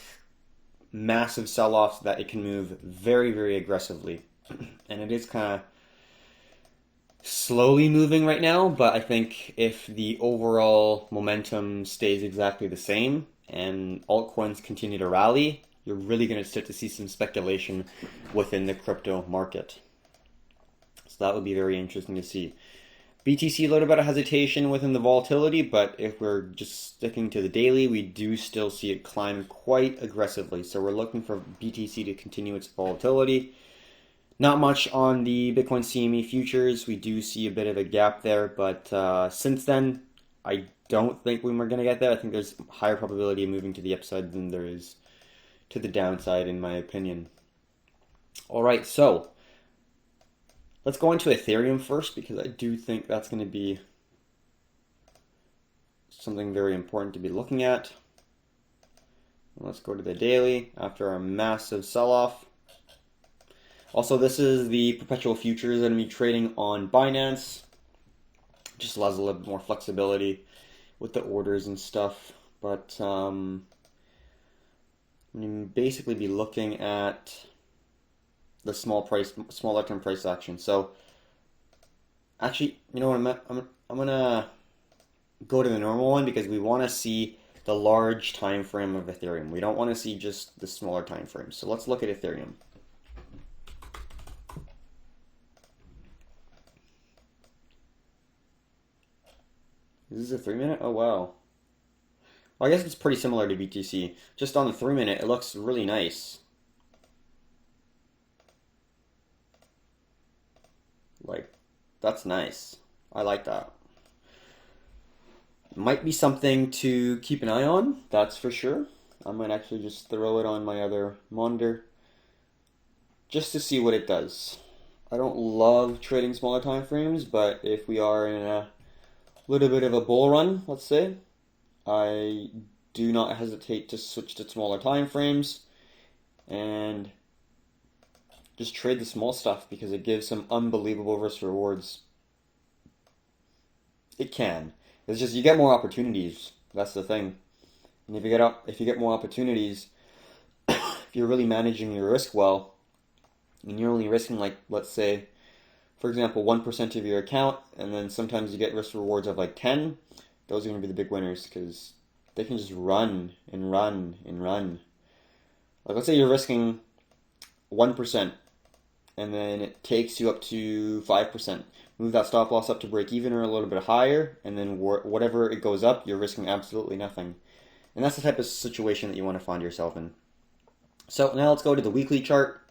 Speaker 1: massive sell-offs that it can move very, very aggressively. And it is kind of slowly moving right now, but I think if the overall momentum stays exactly the same and altcoins continue to rally, you're really going to start to see some speculation within the crypto market. So that would be very interesting to see. BTC, a little bit of hesitation within the volatility, but if we're just sticking to the daily, we do still see it climb quite aggressively. So we're looking for BTC to continue its volatility. Not much on the Bitcoin CME futures. We do see a bit of a gap there, but since then, I don't think we're going to get there. I think there's higher probability of moving to the upside than there is to the downside, in my opinion. All right, so let's go into Ethereum first because I do think that's going to be something very important to be looking at. Let's go to the daily after our massive sell-off. Also, this is the perpetual futures that I'm going to be trading on Binance. Just allows a little bit more flexibility with the orders and stuff. But I'm going to basically be looking at the smaller term price action. So, actually, you know what? I'm going to go to the normal one because we want to see the large time frame of Ethereum. We don't want to see just the smaller time frame. So let's look at Ethereum. Is this a 3-minute? Oh, wow. Well, I guess it's pretty similar to BTC. Just on the 3-minute, it looks really nice. Like, that's nice. I like that. Might be something to keep an eye on, that's for sure. I might actually just throw it on my other monitor just to see what it does. I don't love trading smaller time frames, but if we are in a little bit of a bull run, let's say, I do not hesitate to switch to smaller time frames and just trade the small stuff because it gives some unbelievable risk rewards. It can. It's just you get more opportunities. That's the thing. And if you get more opportunities, if you're really managing your risk well, and you're only risking, like, let's say, for example, 1% of your account, and then sometimes you get risk rewards of like 10, those are going to be the big winners because they can just run and run and run. Like, let's say you're risking 1%, and then it takes you up to 5%. Move that stop loss up to break even or a little bit higher, and then whatever it goes up, you're risking absolutely nothing. And that's the type of situation that you want to find yourself in. So now let's go to the weekly chart.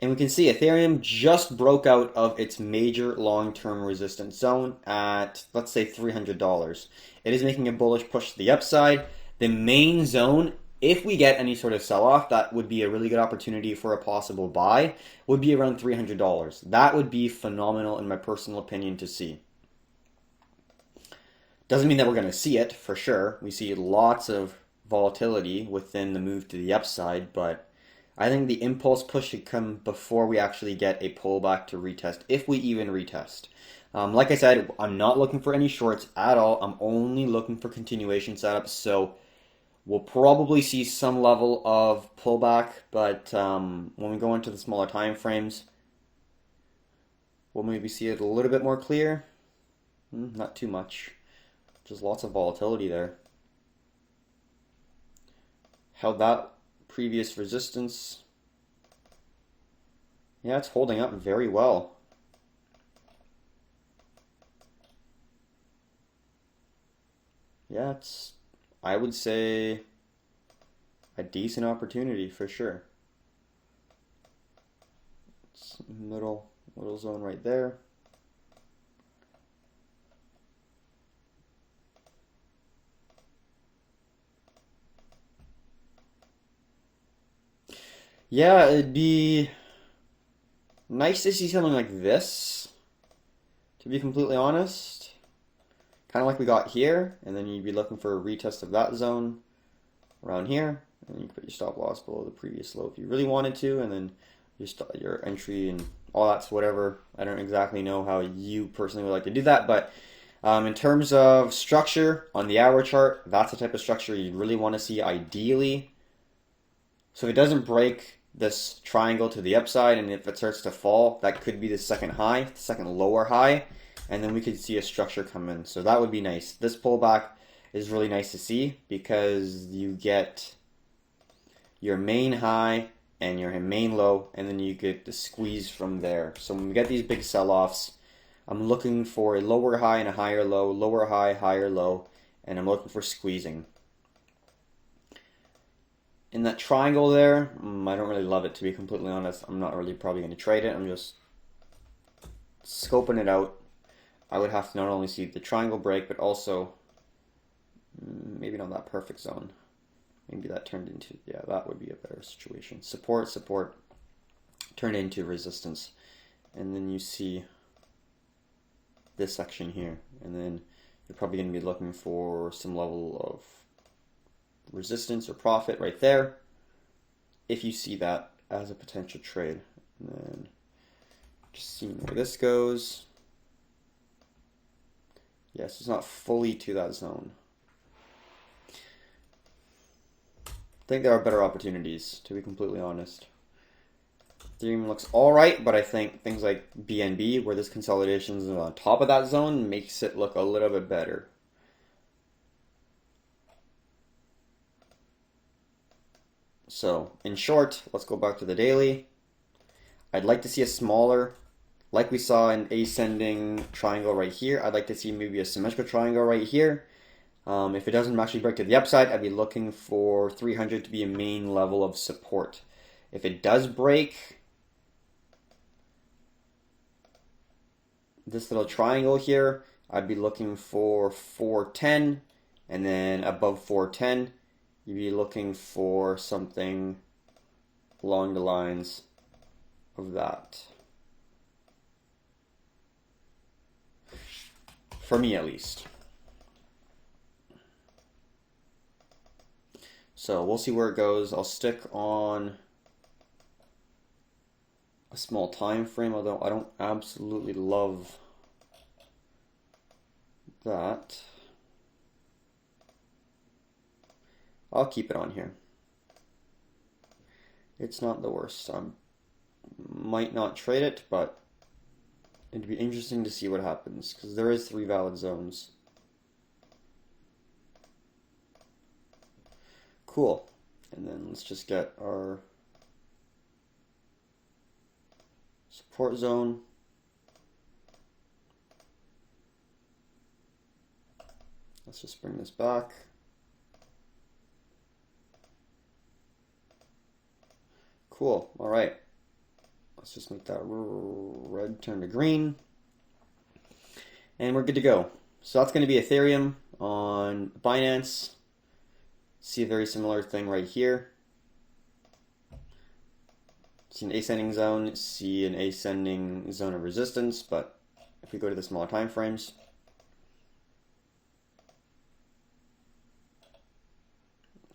Speaker 1: And we can see Ethereum just broke out of its major long-term resistance zone at, let's say, $300. It is making a bullish push to the upside. The main zone, if we get any sort of sell-off, that would be a really good opportunity for a possible buy, would be around $300. That would be phenomenal in my personal opinion to see. Doesn't mean that we're going to see it, for sure. We see lots of volatility within the move to the upside, but I think the impulse push should come before we actually get a pullback to retest, if we even retest. Like I said, I'm not looking for any shorts at all. I'm only looking for continuation setups, so we'll probably see some level of pullback, but when we go into the smaller time frames, we'll maybe see it a little bit more clear. Not too much. Just lots of volatility there. Held that previous resistance. Yeah, it's holding up very well. Yeah, it's, I would say, a decent opportunity for sure. It's middle zone right there. Yeah, it'd be nice to see something like this, to be completely honest. Kind of like we got here, and then you'd be looking for a retest of that zone around here, and then you put your stop loss below the previous low if you really wanted to, and then your entry and all that's whatever. I don't exactly know how you personally would like to do that, but in terms of structure on the hour chart, that's the type of structure you'd really want to see ideally. So if it doesn't break this triangle to the upside, and if it starts to fall, that could be the second high, the second lower high, and then we could see a structure come in. So that would be nice. This pullback is really nice to see because you get your main high and your main low, and then you get the squeeze from there. So when we get these big sell-offs, I'm looking for a lower high and a higher low, lower high, higher low, and I'm looking for squeezing. In that triangle there, I don't really love it, to be completely honest. I'm not really probably going to trade it. I'm just scoping it out. I would have to not only see the triangle break, but also maybe not that perfect zone. Maybe that turned into, yeah, that would be a better situation. Support, turn into resistance. And then you see this section here. And then you're probably going to be looking for some level of resistance or profit right there if you see that as a potential trade. And then just seeing where this goes. Yes, it's not fully to that zone. I think there are better opportunities, to be completely honest. Ethereum looks alright, but I think things like BNB, where this consolidation is on top of that zone, makes it look a little bit better. So, in short, let's go back to the daily. I'd like to see a smaller, like we saw an ascending triangle right here. I'd like to see maybe a symmetrical triangle right here. If it doesn't actually break to the upside, I'd be looking for 300 to be a main level of support. If it does break this little triangle here, I'd be looking for 410, and then above 410, you'd be looking for something along the lines of that. For me, at least. So we'll see where it goes. I'll stick on a small time frame, although I don't absolutely love that. I'll keep it on here. It's not the worst. I might not trade it, but it'd be interesting to see what happens because there is 3 valid zones. Cool. And then let's just get our support zone. Let's just bring this back. Cool. All right. Let's just make that red turn to green. And we're good to go. So that's going to be Ethereum on Binance. See a very similar thing right here. See an ascending zone, see an ascending zone of resistance, but if we go to the smaller time frames,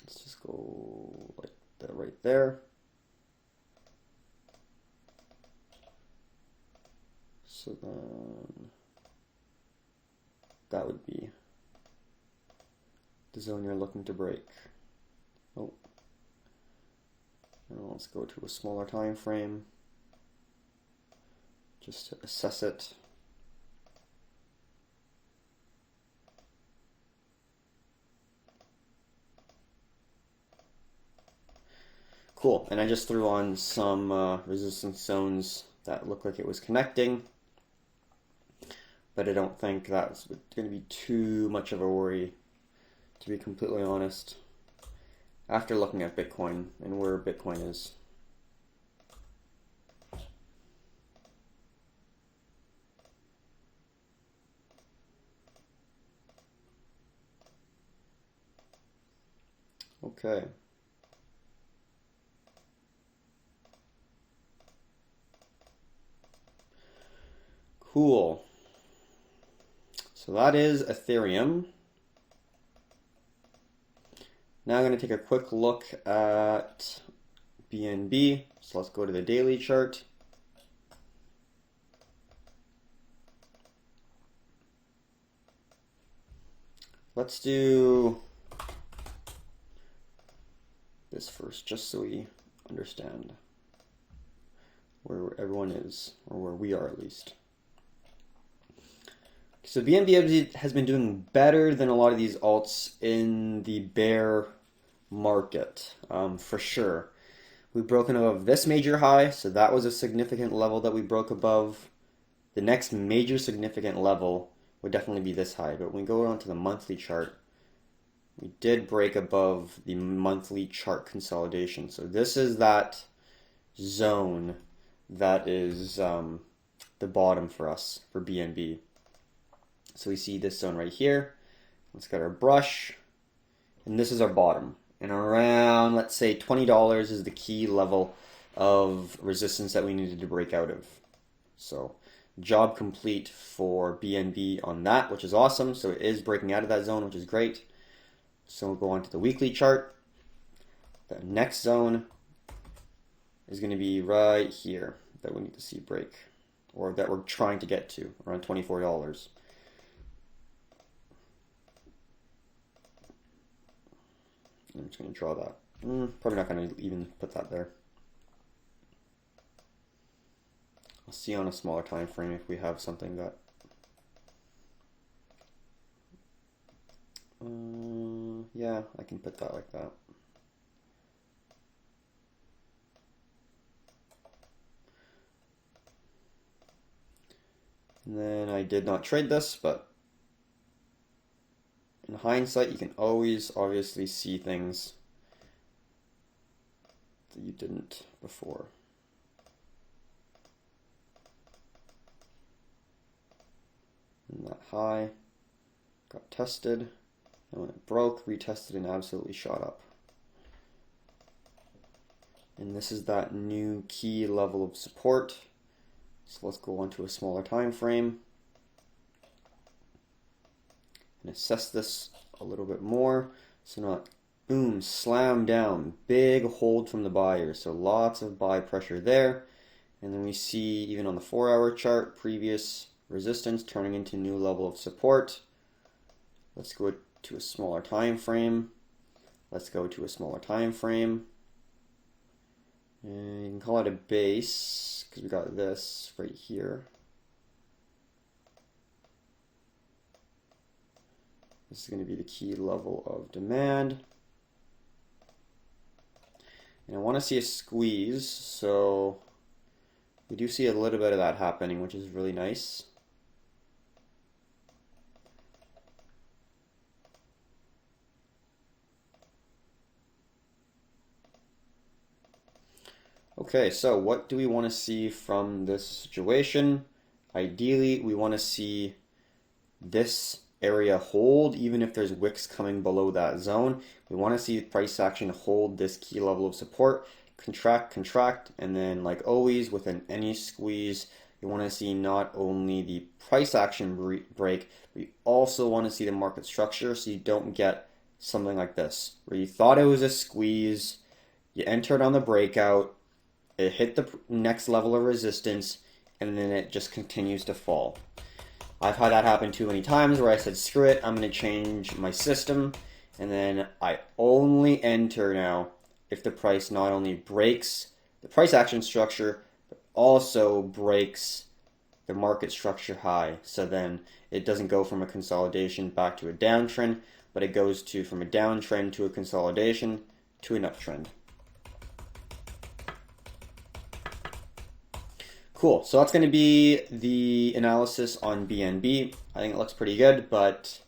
Speaker 1: let's just go like that right there. So then that would be the zone you're looking to break. Oh. And let's go to a smaller time frame just to assess it. Cool, and I just threw on some resistance zones that looked like it was connecting, but I don't think that's going to be too much of a worry, to be completely honest, after looking at Bitcoin and where Bitcoin is. Okay. Cool. So that is Ethereum. Now I'm going to take a quick look at BNB. So let's go to the daily chart. Let's do this first, just so we understand where everyone is, or where we are at least. So BNB has been doing better than a lot of these alts in the bear market, for sure. We've broken above this major high, so that was a significant level that we broke above. The next major significant level would definitely be this high, but when we go on to the monthly chart, we did break above the monthly chart consolidation. So this is that zone that is the bottom for us, for BNB. So we see this zone right here. Let's get our brush, and this is our bottom. And around, let's say, $20 is the key level of resistance that we needed to break out of. So job complete for BNB on that, which is awesome. So it is breaking out of that zone, which is great. So we'll go on to the weekly chart. The next zone is going to be right here that we need to see break, or that we're trying to get to, around $24. I'm just going to draw that. Probably not going to even put that there. I'll see on a smaller time frame if we have something that yeah, I can put that like that. And then I did not trade this, but in hindsight, you can always obviously see things that you didn't before. And that high got tested, and when it broke, retested and absolutely shot up. And this is that new key level of support. So let's go on to a smaller time frame and assess this a little bit more. So not boom, slam down, big hold from the buyers. So lots of buy pressure there. And then we see even on the 4-hour chart, previous resistance turning into new level of support. Let's go to a smaller time frame. Let's go to a smaller time frame. And you can call it a base because we got this right here. This is going to be the key level of demand. And I want to see a squeeze, so we do see a little bit of that happening, which is really nice. Okay, so what do we want to see from this situation? Ideally, we want to see this area hold, even if there's wicks coming below that zone. We want to see price action hold this key level of support, contract, and then like always within any squeeze, you want to see not only the price action break, but you also want to see the market structure so you don't get something like this, where you thought it was a squeeze, you entered on the breakout, it hit the next level of resistance, and then it just continues to fall. I've had that happen too many times where I said, screw it, I'm going to change my system, and then I only enter now if the price not only breaks the price action structure, but also breaks the market structure high. So then it doesn't go from a consolidation back to a downtrend, but it goes to from a downtrend to a consolidation to an uptrend. Cool, so that's going to be the analysis on BNB. I think it looks pretty good, but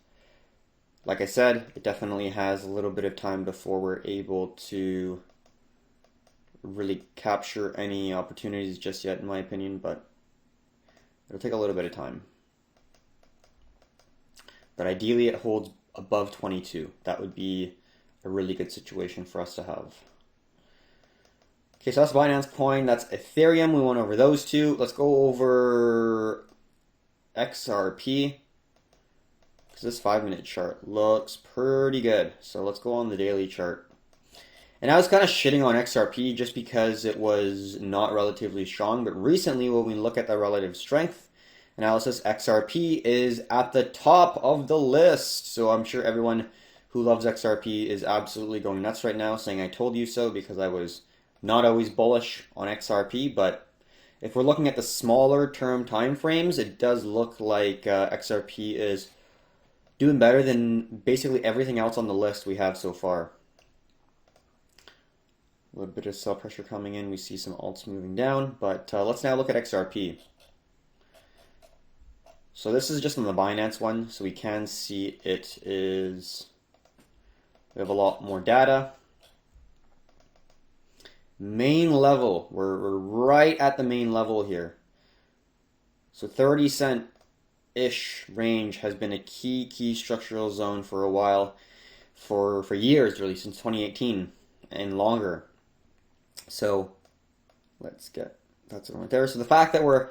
Speaker 1: like I said, it definitely has a little bit of time before we're able to really capture any opportunities just yet, in my opinion, but it'll take a little bit of time. But ideally, it holds above 22. That would be a really good situation for us to have. Okay, so that's Binance Coin, that's Ethereum. We went over those two. Let's go over XRP, because this 5-minute chart looks pretty good. So let's go on the daily chart. And I was kind of shitting on XRP just because it was not relatively strong, but recently when we look at the relative strength analysis, XRP is at the top of the list. So I'm sure everyone who loves XRP is absolutely going nuts right now, saying I told you so, because I was not always bullish on XRP. But if we're looking at the smaller term time frames, it does look like XRP is doing better than basically everything else on the list we have so far. A little bit of sell pressure coming in. We see some alts moving down, but let's now look at XRP. So this is just on the Binance one, so we can see it is, we have a lot more data. Main level, we're right at the main level here. So 30 cent-ish range has been a key structural zone for a while, for years really, since 2018 and longer. So let's get, that's it right there. So the fact that we're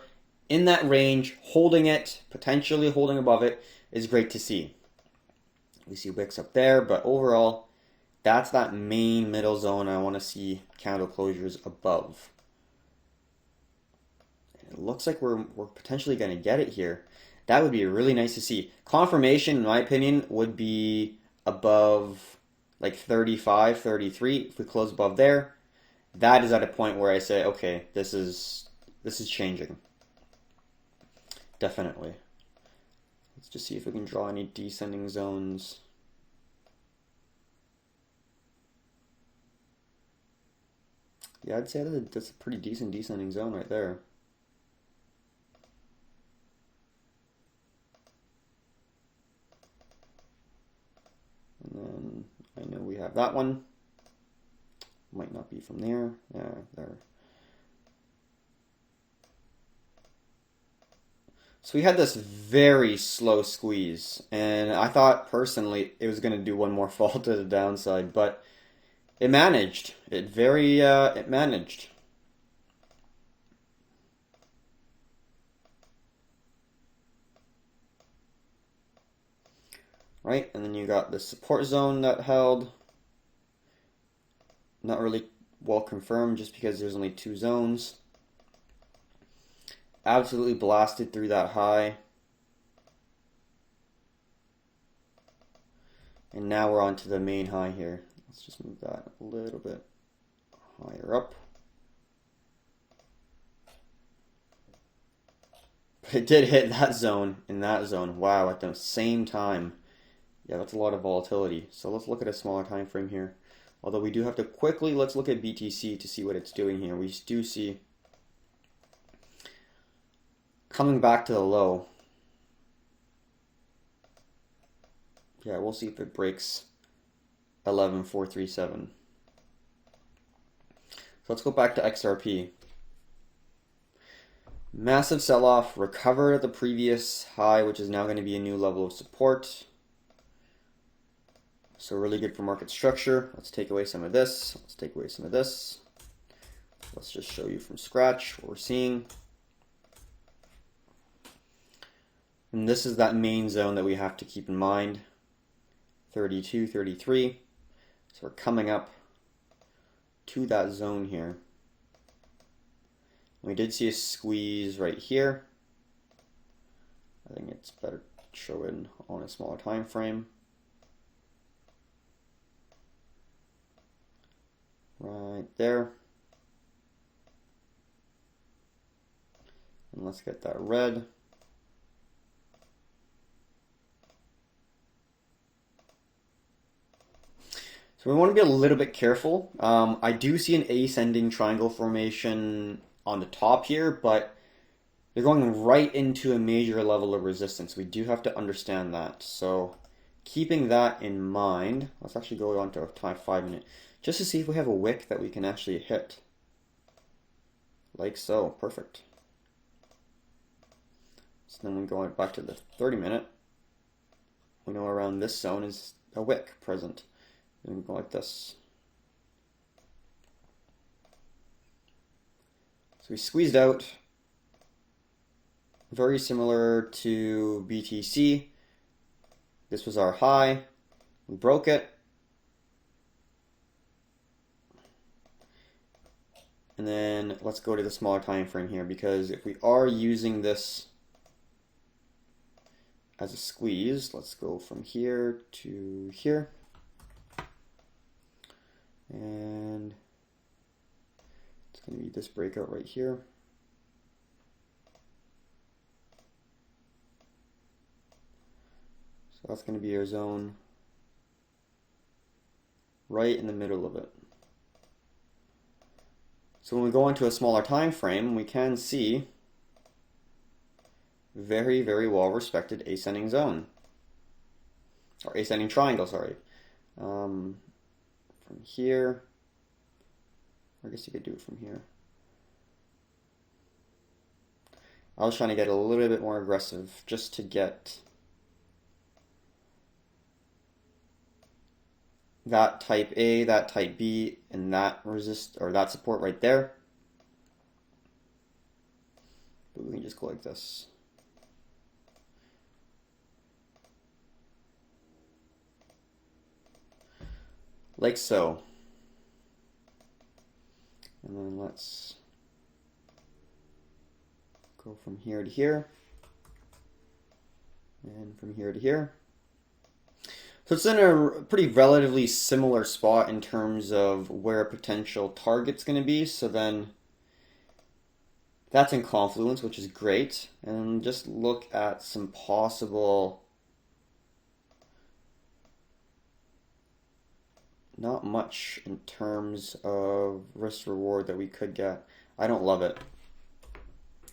Speaker 1: in that range, holding it, potentially holding above it, is great to see. We see wicks up there, but overall, that's that main middle zone. I want to see candle closures above. And it looks like we're potentially going to get it here. That would be really nice to see. Confirmation, in my opinion, would be above like 35, 33. If we close above there, that is at a point where I say, okay, this is changing. Definitely. Let's just see if we can draw any descending zones. Yeah, I'd say that's a pretty decent descending zone right there. And then I know we have that one. Might not be from there. Yeah, there. So we had this very slow squeeze, and I thought personally it was going to do one more fall to the downside, but it managed. It managed. Right, and then you got the support zone that held. Not really well confirmed just because there's only 2 zones. Absolutely blasted through that high. And now we're on to the main high here. Let's just move that a little bit higher up. But it did hit that zone and that zone. Wow, at the same time. Yeah, that's a lot of volatility. So let's look at a smaller time frame here. Although we do have to quickly, let's look at BTC to see what it's doing here. We do see coming back to the low. Yeah, we'll see if it breaks 11,437. So let's go back to XRP. Massive sell-off, recovered at the previous high, which is now going to be a new level of support. So really good for market structure. Let's take away some of this. Let's take away some of this. Let's just show you from scratch what we're seeing. And this is that main zone that we have to keep in mind. 32, 33. So we're coming up to that zone here. We did see a squeeze right here. I think it's better to show it on a smaller time frame. Right there. And let's get that red. So we want to be a little bit careful. I do see an ascending triangle formation on the top here, but they're going right into a major level of resistance. We do have to understand that. So keeping that in mind, let's actually go on to a 5 minute, just to see if we have a wick that we can actually hit. Like so, perfect. So then we go back to the 30 minute. We know around this zone is a wick present. And we go like this. So we squeezed out, very similar to BTC. This was our high. We broke it. And then let's go to the smaller time frame here, because if we are using this as a squeeze, let's go from here to here. And it's going to be this breakout right here. So that's going to be our zone right in the middle of it. So when we go into a smaller time frame, we can see very, very well respected ascending zone, or ascending triangle, sorry. From here, I guess you could do it from here. I was trying to get a little bit more aggressive just to get that type A, that type B, and that resist, or that support right there. But we can just go like this. Like so. And then let's go from here to here. And from here to here. So it's in a pretty relatively similar spot in terms of where a potential target's going to be. So then that's in confluence, which is great. And just look at some possible, not much in terms of risk reward that we could get. I don't love it.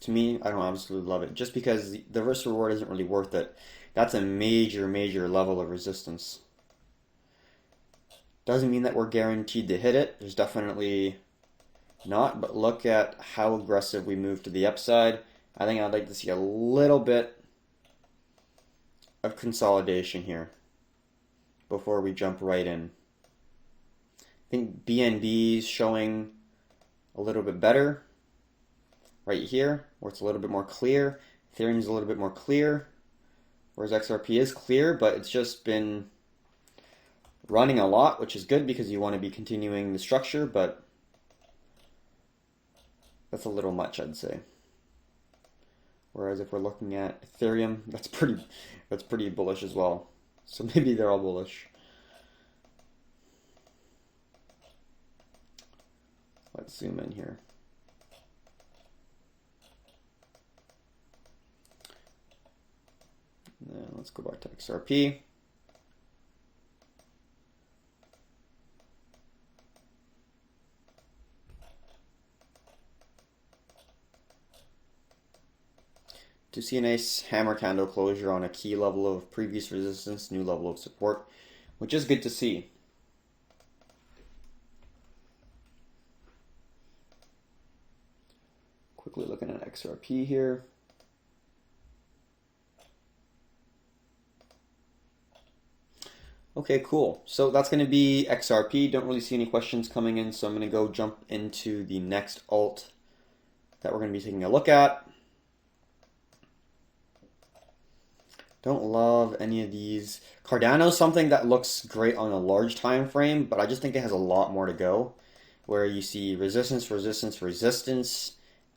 Speaker 1: To me, I don't absolutely love it. Just because the risk reward isn't really worth it. That's a major, major level of resistance. Doesn't mean that we're guaranteed to hit it. There's definitely not. But look at how aggressive we move to the upside. I think I'd like to see a little bit of consolidation here before we jump right in. I think BNB is showing a little bit better right here, where it's a little bit more clear. Ethereum's a little bit more clear, whereas XRP is clear, but it's just been running a lot, which is good because you want to be continuing the structure, but that's a little much, I'd say. Whereas if we're looking at Ethereum, that's pretty bullish as well. So maybe they're all bullish. Let's zoom in here. And then let's go back to XRP. To see a nice hammer candle closure on a key level of previous resistance, new level of support, which is good to see. Quickly looking at XRP here. Okay, cool. So that's going to be XRP. Don't really see any questions coming in, so I'm going to go jump into the next alt that we're going to be taking a look at. Don't love any of these. Cardano is something that looks great on a large time frame, but I just think it has a lot more to go. Where you see resistance, resistance, resistance.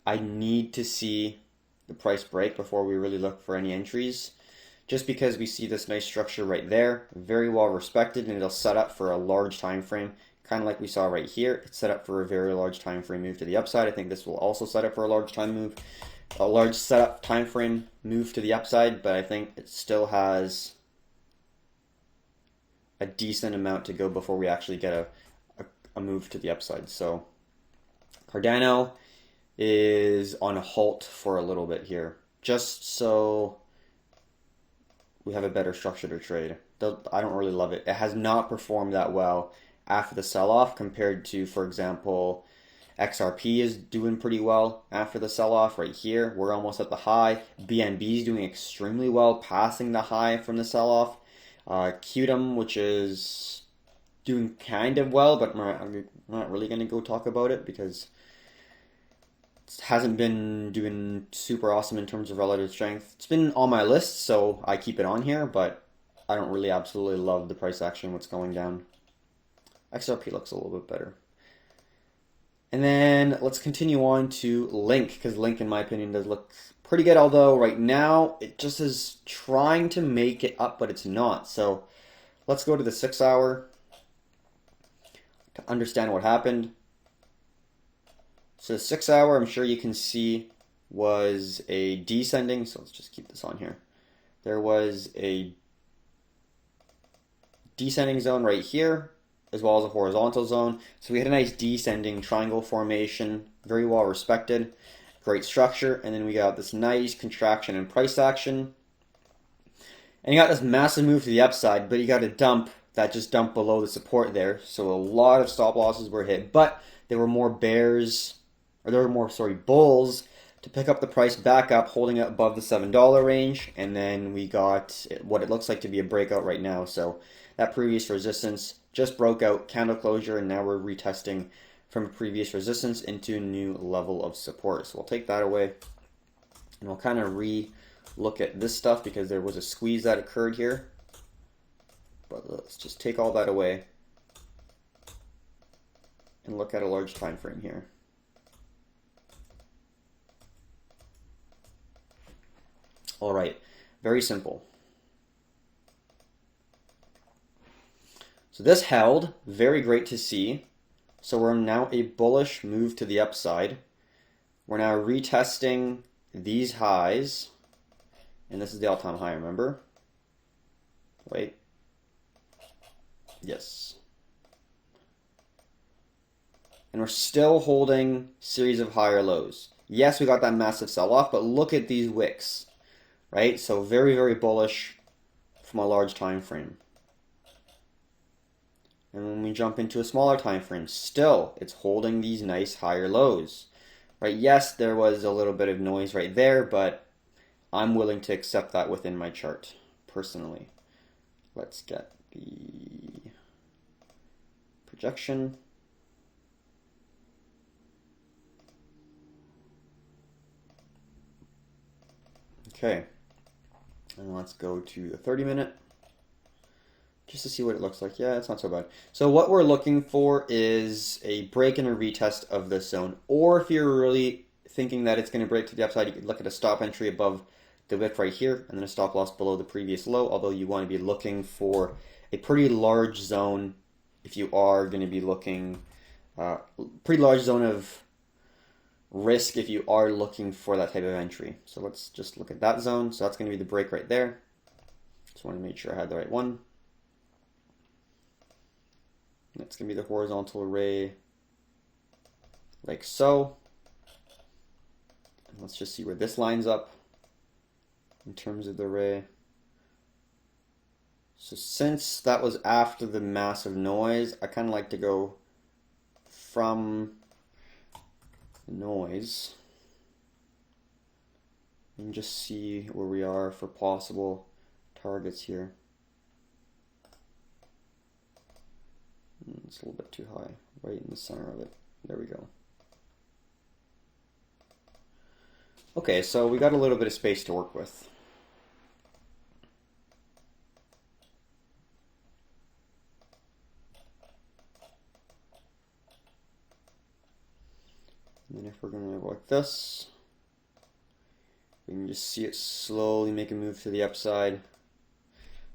Speaker 1: I need to see the price break before we really look for any entries. Just because we see this nice structure right there, very well respected, and it'll set up for a large time frame, kind of like we saw right here. It's set up for a very large time frame move to the upside. I think this will also set up for a large setup time frame move to the upside, but I think it still has a decent amount to go before we actually get a move to the upside. So Cardano is on a halt for a little bit here, just so we have a better structure to trade. I don't really love it. It has not performed that well after the sell-off compared to, for example, XRP is doing pretty well after the sell-off right here. We're almost at the high. BNB is doing extremely well, passing the high from the sell-off. Qtum, which is doing kind of well, but I'm not really going to go talk about it because it hasn't been doing super awesome in terms of relative strength. It's been on my list, so I keep it on here, but I don't really absolutely love the price action, what's going down. XRP looks a little bit better. And then let's continue on to Link, because Link, in my opinion, does look pretty good, although right now it just is trying to make it up, but it's not. So let's go to the 6 hour to understand what happened. So the 6 hour, I'm sure you can see, was a descending, so let's just keep this on here. There was a descending zone right here, as well as a horizontal zone. So we had a nice descending triangle formation, very well respected, great structure, and then we got this nice contraction and price action. And you got this massive move to the upside, but you got a dump that just dumped below the support there. So a lot of stop losses were hit, but there were more bulls to pick up the price back up, holding it above the $7 range, and then we got what it looks like to be a breakout right now. So that previous resistance just broke out, candle closure, and now we're retesting from a previous resistance into a new level of support. So we'll take that away, and we'll kind of re-look at this stuff because there was a squeeze that occurred here. But let's just take all that away and look at a large time frame here. All right, very simple. So this held, very great to see. So we're now a bullish move to the upside. We're now retesting these highs, and this is the all-time high, remember? Wait. Yes. And we're still holding series of higher lows. Yes, we got that massive sell-off, but look at these wicks, right? So very, very bullish from a large time frame. And when we jump into a smaller time frame, still, it's holding these nice higher lows, right? Yes, there was a little bit of noise right there, but I'm willing to accept that within my chart, personally. Let's get the projection. Okay, and let's go to the 30-minute. Just to see what it looks like. Yeah, it's not so bad. So what we're looking for is a break and a retest of this zone. Or if you're really thinking that it's going to break to the upside, you could look at a stop entry above the wick right here, and then a stop loss below the previous low, although you want to be looking for a pretty large zone if you are going to be looking pretty large zone of risk if you are looking for that type of entry. So let's just look at that zone. So that's going to be the break right there. Just want to make sure I had the right one. That's going to be the horizontal array like so. And let's just see where this lines up in terms of the array. So since that was after the massive noise, I kind of like to go from the noise and just see where we are for possible targets here. It's a little bit too high, right in the center of it. There we go. Okay, so we got a little bit of space to work with. And then if we're going to go like this, we can just see it slowly make a move to the upside.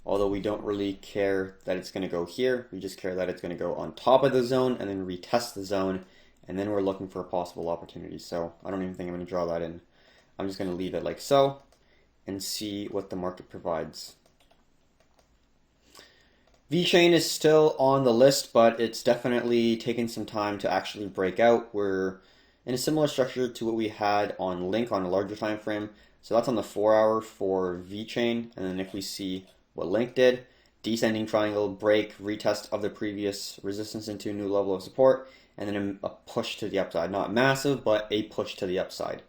Speaker 1: Although we don't really care that it's going to go here, we just care that it's going to go on top of the zone and then retest the zone, and then we're looking for a possible opportunity. So I don't even think I'm going to draw that in. I'm just going to leave it like so and see what the market provides. VeChain is still on the list, but it's definitely taken some time to actually break out. We're in a similar structure to what we had on Link on a larger time frame. So that's on the 4-hour for VeChain, and then if we see what Link did, descending triangle, break, retest of the previous resistance into a new level of support, and then a push to the upside. Not massive, but a push to the upside.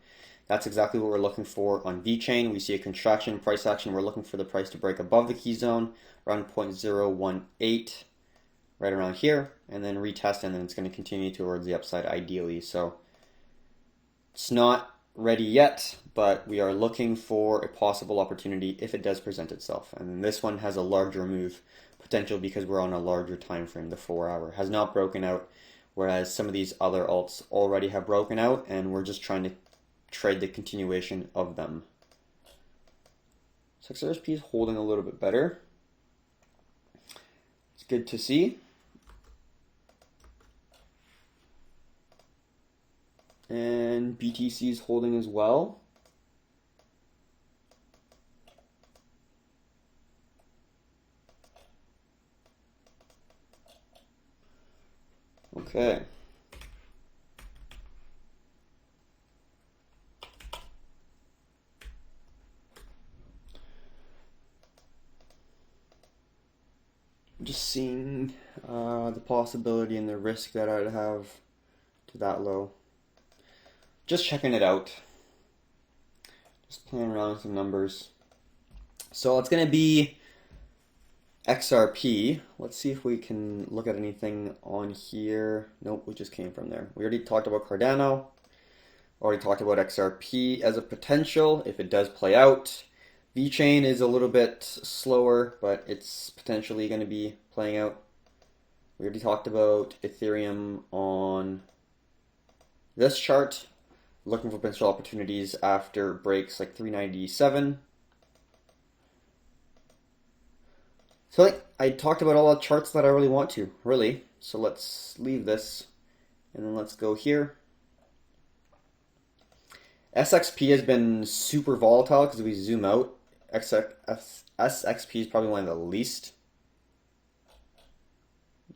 Speaker 1: That's exactly what we're looking for on VeChain. We see a contraction, price action. We're looking for the price to break above the key zone, around 0.018, right around here, and then retest, and then it's going to continue towards the upside ideally. So it's not ready yet, but we are looking for a possible opportunity if it does present itself. And this one has a larger move potential because we're on a larger time frame. The 4-hour has not broken out, whereas some of these other alts already have broken out, and we're just trying to trade the continuation of them. So XRP is holding a little bit better. It's good to see. And BTC is holding as well. Okay. Just seeing the possibility and the risk that I'd have to that low. Just checking it out. Just playing around with some numbers. So it's going to be XRP. Let's see if we can look at anything on here. Nope, we just came from there. We already talked about Cardano. Already talked about XRP as a potential if it does play out. VeChain is a little bit slower, but it's potentially going to be playing out. We already talked about Ethereum on this chart. Looking for potential opportunities after breaks like 397. So like I talked about all the charts that I really want to, really. So let's leave this and then let's go here. SXP has been super volatile because if we zoom out, SXP is probably one of the least.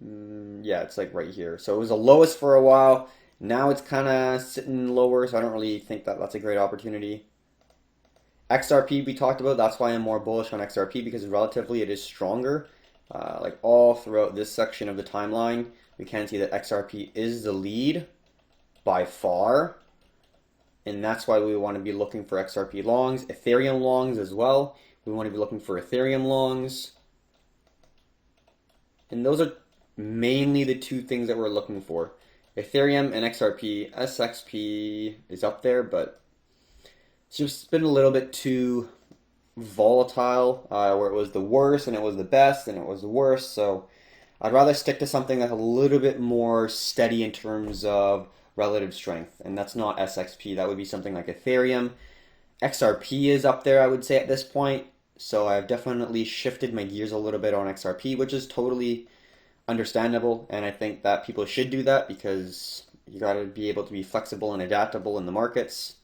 Speaker 1: Yeah, it's like right here. So it was the lowest for a while. Now it's kind of sitting lower, so I don't really think that that's a great opportunity. XRP we talked about. That's why I'm more bullish on XRP because relatively it is stronger. Like all throughout this section of the timeline, we can see that XRP is the lead by far. And that's why we want to be looking for XRP longs, Ethereum longs as well. We want to be looking for Ethereum longs. And those are mainly the two things that we're looking for. Ethereum and XRP. SXP is up there, but it's just been a little bit too volatile, where it was the worst and it was the best and it was the worst. So I'd rather stick to something that's a little bit more steady in terms of relative strength, and that's not SXP. That would be something like Ethereum. XRP is up there, I would say, at this point. So I've definitely shifted my gears a little bit on XRP, which is totally understandable, and I think that people should do that because you got to be able to be flexible and adaptable in the markets.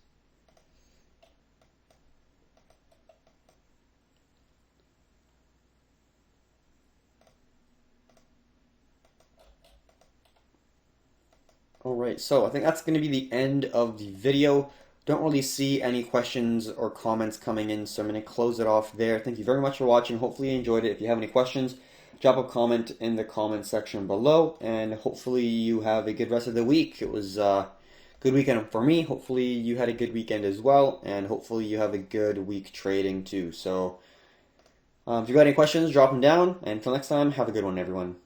Speaker 1: Alright, so I think that's going to be the end of the video. Don't really see any questions or comments coming in, so I'm going to close it off there. Thank you very much for watching. Hopefully you enjoyed it. If you have any questions, drop a comment in the comment section below, and hopefully you have a good rest of the week. It was a good weekend for me. Hopefully you had a good weekend as well, and hopefully you have a good week trading too. So if you got any questions, drop them down, and until next time, have a good one, everyone.